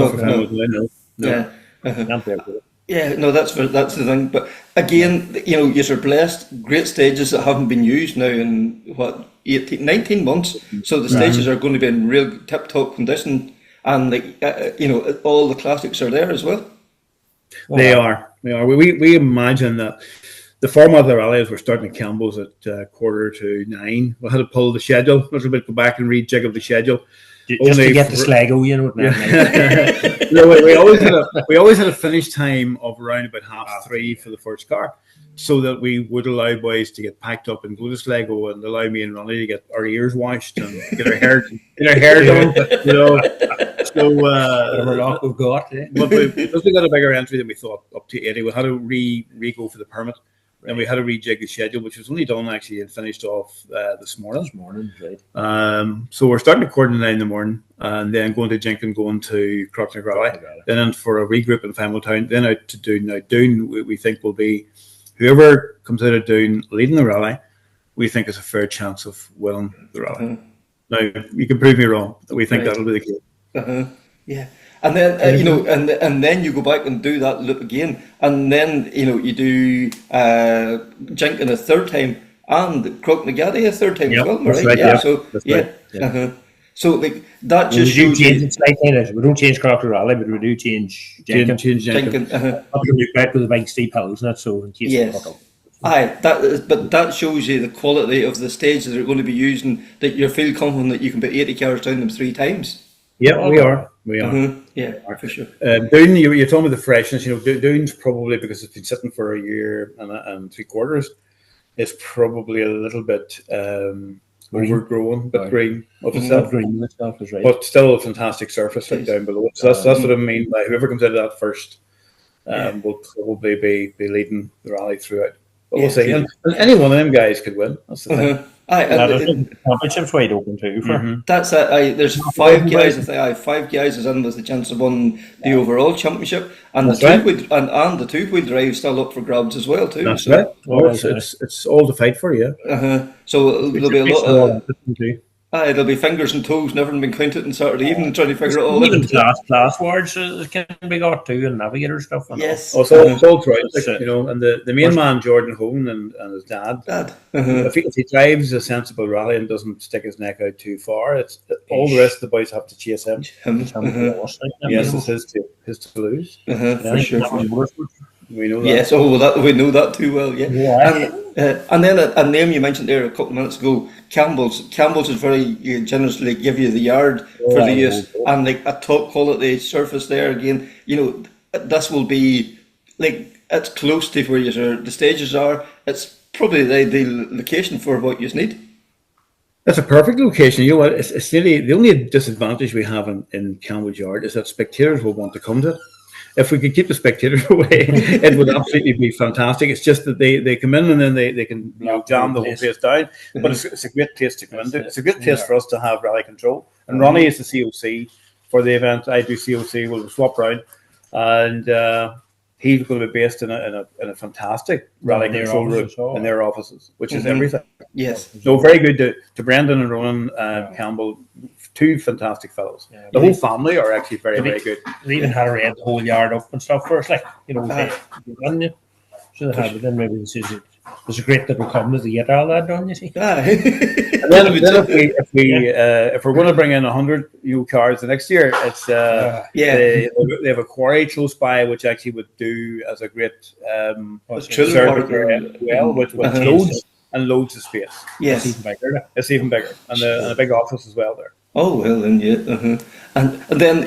No. Can't be avoided. Yeah, no, that's the thing. But again, you're blessed. Great stages that haven't been used now in what 19 months. So the stages are going to be in real tip-top condition, and all the classics are there as well. They are. We imagine that the format of the rally is we're starting at Campbell's at 8:45. We had to pull the schedule a little bit, go back and rejig of the schedule. Just to get the Sligo, we always had a finish time of around about 3:30 for the first car, so that we would allow boys to get packed up and go to Sligo, and allow me and Ronnie to get our ears washed and get our hair done. So whatever luck we've got. But because we got a bigger entry than we thought, up to 80, we had to re-go for the permit. And we had to rejig the schedule, which was only done actually and finished off this morning. Right. So we're starting at 9:15 in the morning, and then going to Jenkins, going to Krunching Rally, then in for a regroup in Fivemiletown, then out to Doon. Now Doon, we think will be whoever comes out of Doon leading the rally. We think is a fair chance of winning the rally. Now you can prove me wrong. We think that'll be the case. Yeah. And then and then you go back and do that loop again, and then you do Jenkins a third time and Krunching a third time as well, right? Yeah. So so that just shows you. We don't change Krunching Rally, but we do change Jenkins. Jenkins. Up to back with the big steep hills, and that so in case but that shows you the quality of the stage that they're going to be using. That you feel confident that you can put 80 cars down them 3 times. Yeah, we are. Yeah, for sure. Doon, you're talking about the freshness. Doon's probably, because it's been sitting for a year and 3/4, it's probably a little bit overgrown, but green of itself. Green itself is right. But still a fantastic surface down below. So that's what I mean by whoever comes out of that first will probably be leading the rally throughout. But we'll see. And any one of them guys could win. That's the thing. The championship's wide open too. That's it. There's 5 guys. I think 5 guys is in with the chance of winning the overall championship, and the two-wheel drive still up for grabs as well too. That's right. Well, it's all to fight for, yeah. So there'll be a lot of. There'll be fingers and toes never been counted on Saturday evening trying to figure it all out. Even class words can be got too, and navigator stuff. Yes. It's all right. And the main man, Jordan Hone, and his dad. If he drives a sensible rally and doesn't stick his neck out too far, it's all the rest of the boys have to chase him. Yes, it's his to lose. For sure. We know that. Yes, we know that too well. Yeah. And then a name you mentioned there a couple of minutes ago, Campbell's. Campbell's is very generously give you the yard for the use, and like a top quality surface there again. This will be it's close to where the stages are. It's probably the ideal location for what you need. That's a perfect location. You know what? It's nearly the only disadvantage we have in Campbell's yard is that spectators will want to come to it. If we could keep the spectators away, it would absolutely be fantastic. It's just that they come in and then they can jam the whole place down. But it's a great place to come into. It's a great place for us to have rally control. And Ronnie is the COC for the event. I do COC. We'll swap round, and he's going to be based in a fantastic rally control room in their offices, which is everything. Yes. So very good to Brendan and Ronan Campbell. 2 fantastic fellows. The whole family are actually very, very good. They even had to rent the whole yard up and stuff for us, so they had. But then maybe it's a great little company to get all that done. You see. And then if we're going to bring in 100 new cars the next year, it's they have a quarry close by which actually would do as a great service area as well, with loads of space. Yes, it's even bigger, and a big office as well there. Oh well, then and then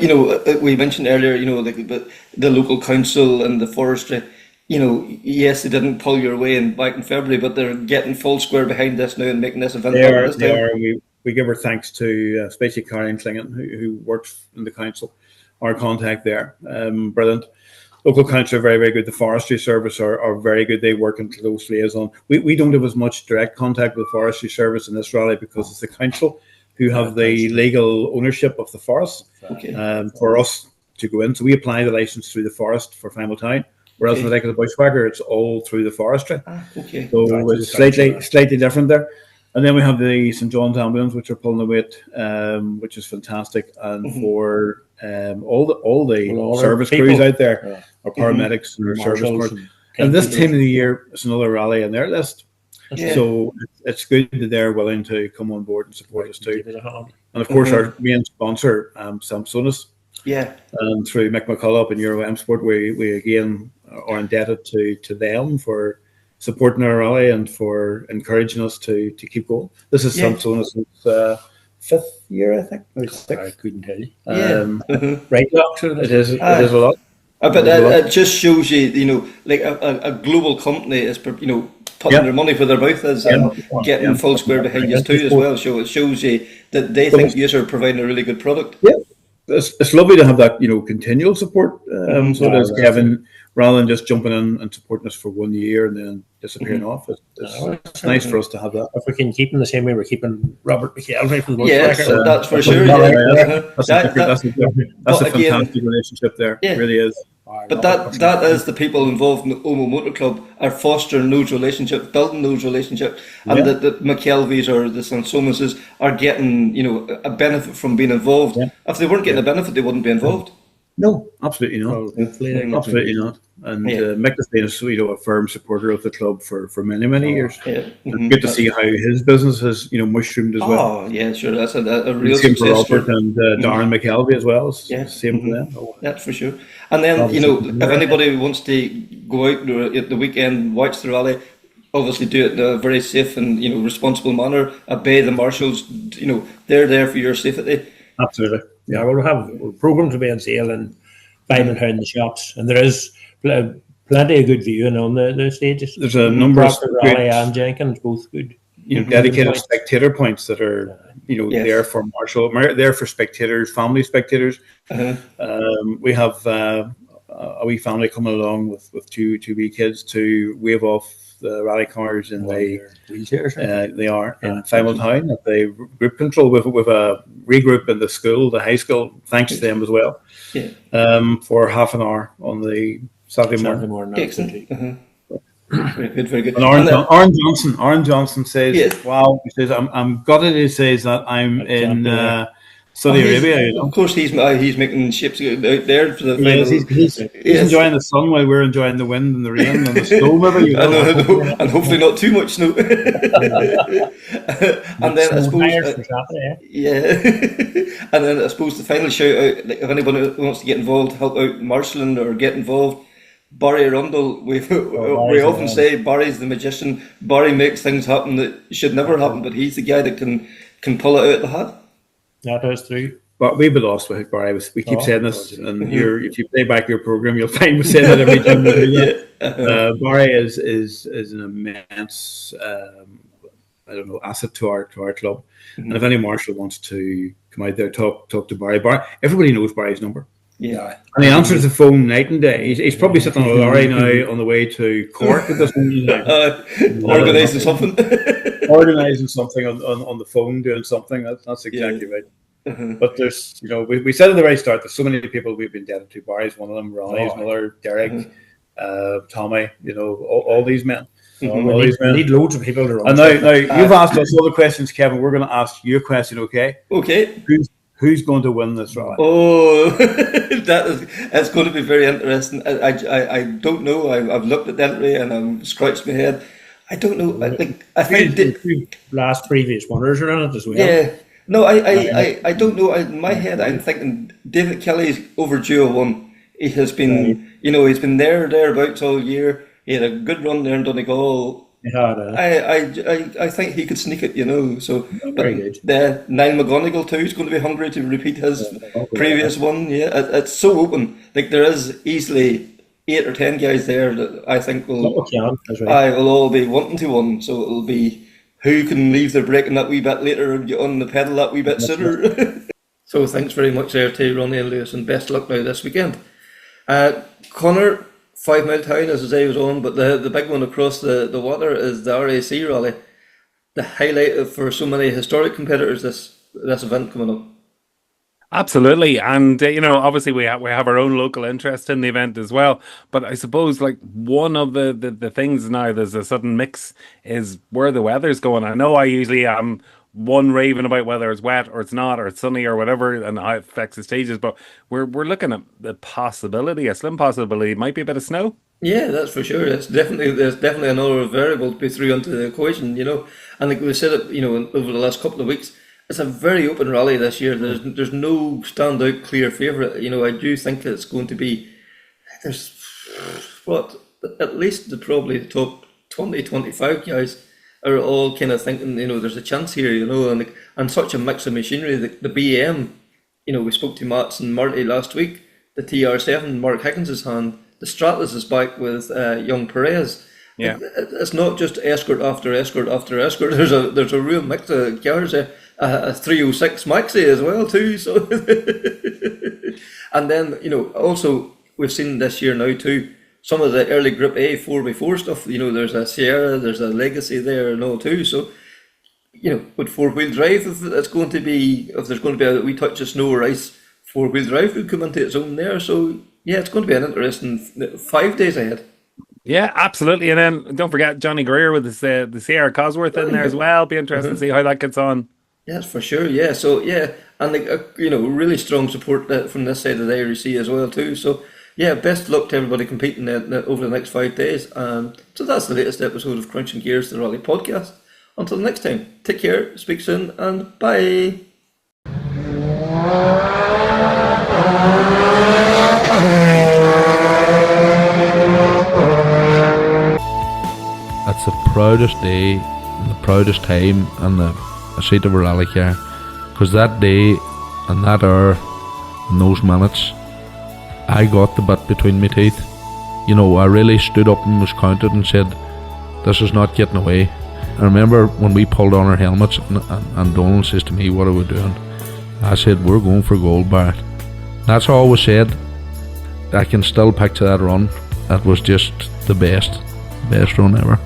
we mentioned earlier, the local council and the forestry. Yes, they didn't pull your way back in February, but they're getting full square behind this now and making this event. They are. We give our thanks to especially Karen Clingan, who works in the council, our contact there. Brilliant. Local council are very, very good. The forestry service are very good. They work in close liaison. We don't have as much direct contact with the forestry service in this rally because it's the council who have the legal ownership of the forest for us to go in. So we apply the license through the forest for Fivemiletown, whereas in the like of the Bushwhacker, it's all through the forestry. So it's slightly different there. And then we have the St. John's Ambulance, which are pulling the weight, which is fantastic. And for all the our service people. crews out there Yeah. are paramedics and service Marshals crews. And this time of the year, it's another rally on their list. Yeah. So it's good that they're willing to come on board and support us too. Give it a hand. And of course, our main sponsor, Samsonas, Yeah. and through Mick McCall up in Euro M Sport, we again are indebted to them for supporting our rally and for encouraging us to keep going. This is Samsonas' fifth year, I think. Maybe I sixth. couldn't tell you. Yeah. Right, doctor. It is a lot. But it just shows you, like a global company is, putting their money where their mouth is and getting full square behind you too as well. So it shows you that they think you are providing a really good product. Yeah, it's lovely to have that continual support. So there's Kevin, rather than just jumping in and supporting us for 1 year and then disappearing off. It's nice for us to have that. If we can keep them the same way we're keeping Robert McAleer from the Yes, motorcycle. that's for sure. That's a fantastic relationship there. Yeah. It really is. But that is the people involved in the Omagh Motor Club are fostering those relationships, building those relationships, and that the McKelveys or the Samsonases are getting a benefit from being involved. Yeah. If they weren't getting a benefit, they wouldn't be involved. No, absolutely not. Well, absolutely not. And Mick has been a firm supporter of the club for many years. Yeah. It's good to see how his business has mushroomed as well. Oh yeah, sure. That's a real same for success Robert and Darren McKelvey as well. Same for them. That's for sure. And then if anybody wants to go out at the weekend, watch the rally, obviously do it in a very safe and responsible manner. Obey the marshals. They're there for your safety. Absolutely. Yeah, we'll have programs to be on sale in Fivemiletown, the shops, and there is plenty of good viewing on the stages. There's a number of Raleigh and Jenkins, both good. Dedicated spectator points that are there for marshal, there for spectators, family spectators. We have a wee family coming along with two wee kids to wave off the rally cars in wheelchairs. They are in Fivemiletown at the group control with a regroup in the school, the high school. Thanks to them as well. Yeah. For half an hour on the Saturday morning. Excellent. Very good, very good. And Aaron Johnson says, "Wow," he says, "I'm gutted." He says that I'm in Saudi Arabia. Of course, he's making ships out there for the final. He's enjoying the sun while we're enjoying the wind and the rain and the snow. Maybe, and hopefully not too much snow. And then I suppose, and then I suppose the final shout out, like if anybody wants to get involved, help out marshalling or get involved. Barry Arundel, we often say Barry's the magician. Barry makes things happen that should never happen, but he's the guy that can pull it out of the hat. That is true. But we've been lost with Barry. We keep saying this, and if you play back your program, you'll find we say that every time we do that. Barry is an immense, asset to our club. And if any marshal wants to come out there, talk to Barry. Everybody knows Barry's number. Yeah, and he answers the phone night and day. He's probably sitting on a lorry now on the way to Cork at this moment. Organising something. Organising something on the phone, doing something. That's exactly right. But there's, we said at the very start, there's so many people we've been indebted to. Barry's one of them, Ronnie's another, Derek, Tommy, all these men. We need loads of people to run. And now you've asked us all the questions, Kevin. We're going to ask you a question, okay? Okay. Who's going to win this rally? Oh, that's going to be very interesting. I don't know. I've looked at the entry and I've scratched my head. I don't know. I think the last previous winners are in it as well. Yeah. No, I don't know. In my head, I'm thinking David Kelly's overdue a one. He has been, he's been thereabouts all year. He had a good run there in Donegal. I think he could sneak it, So, very good. The Niall McGonigal too is going to be hungry to repeat his previous one. Yeah, it's so open. Like there is easily 8 or 10 guys there that I think will all be wanting to win. So it'll be who can leave their brake that wee bit later and get on the pedal that wee bit sooner. So thanks very much there to Ronnie and Lewis, and best luck now this weekend. Connor. Fivemiletown, as I was on, but the big one across the water is the RAC Rally. The highlight for so many historic competitors, this event coming up. Absolutely, and obviously we have our own local interest in the event as well. But I suppose one of the things now, there's a sudden mix, is where the weather's going. I know I usually am one raving about whether it's wet or it's not or it's sunny or whatever and how it affects the stages. But we're looking at the possibility, a slim possibility, it might be a bit of snow. Yeah, that's for sure. There's definitely another variable to be threw into the equation, And like we said it, over the last couple of weeks, it's a very open rally this year. There's no standout clear favourite. I do think it's going to be, there's at least probably the top 20, 25 guys are all kind of thinking, there's a chance here, and such a mix of machinery. The BM, we spoke to Mats and Marty last week. The TR7, Mark Higgins' hand. The Stratus is back with young Perez. Yeah, it's not just escort after escort after escort. There's a real mix of cars. A 306 Maxi as well too. So, and then also we've seen this year now too some of the early Group A 4x4 stuff. There's a Sierra, there's a Legacy there and all too. So, with 4-wheel drive, if there's going to be a wee touch of snow or ice, 4-wheel drive would come into its own there. So yeah, it's going to be an interesting 5 days ahead. Yeah, absolutely. And then don't forget Johnny Greer with the Sierra Cosworth in there as well. Be interesting to see how that gets on. Yes, for sure. Yeah. So yeah, and really strong support from this side of the Irish Sea as well too. So yeah, best luck to everybody competing over the next 5 days. So that's the latest episode of Krunching Gears, the Rally podcast. Until next time, take care, speak soon, and bye. That's the proudest day and the proudest time and the seat of a rally car, because that day and that hour and those minutes I got the bit between my teeth. I really stood up and was counted and said, this is not getting away. I remember when we pulled on our helmets and Donald says to me, what are we doing? I said, we're going for gold, Barrett. That's all was said. I can still picture that run. That was just the best run ever.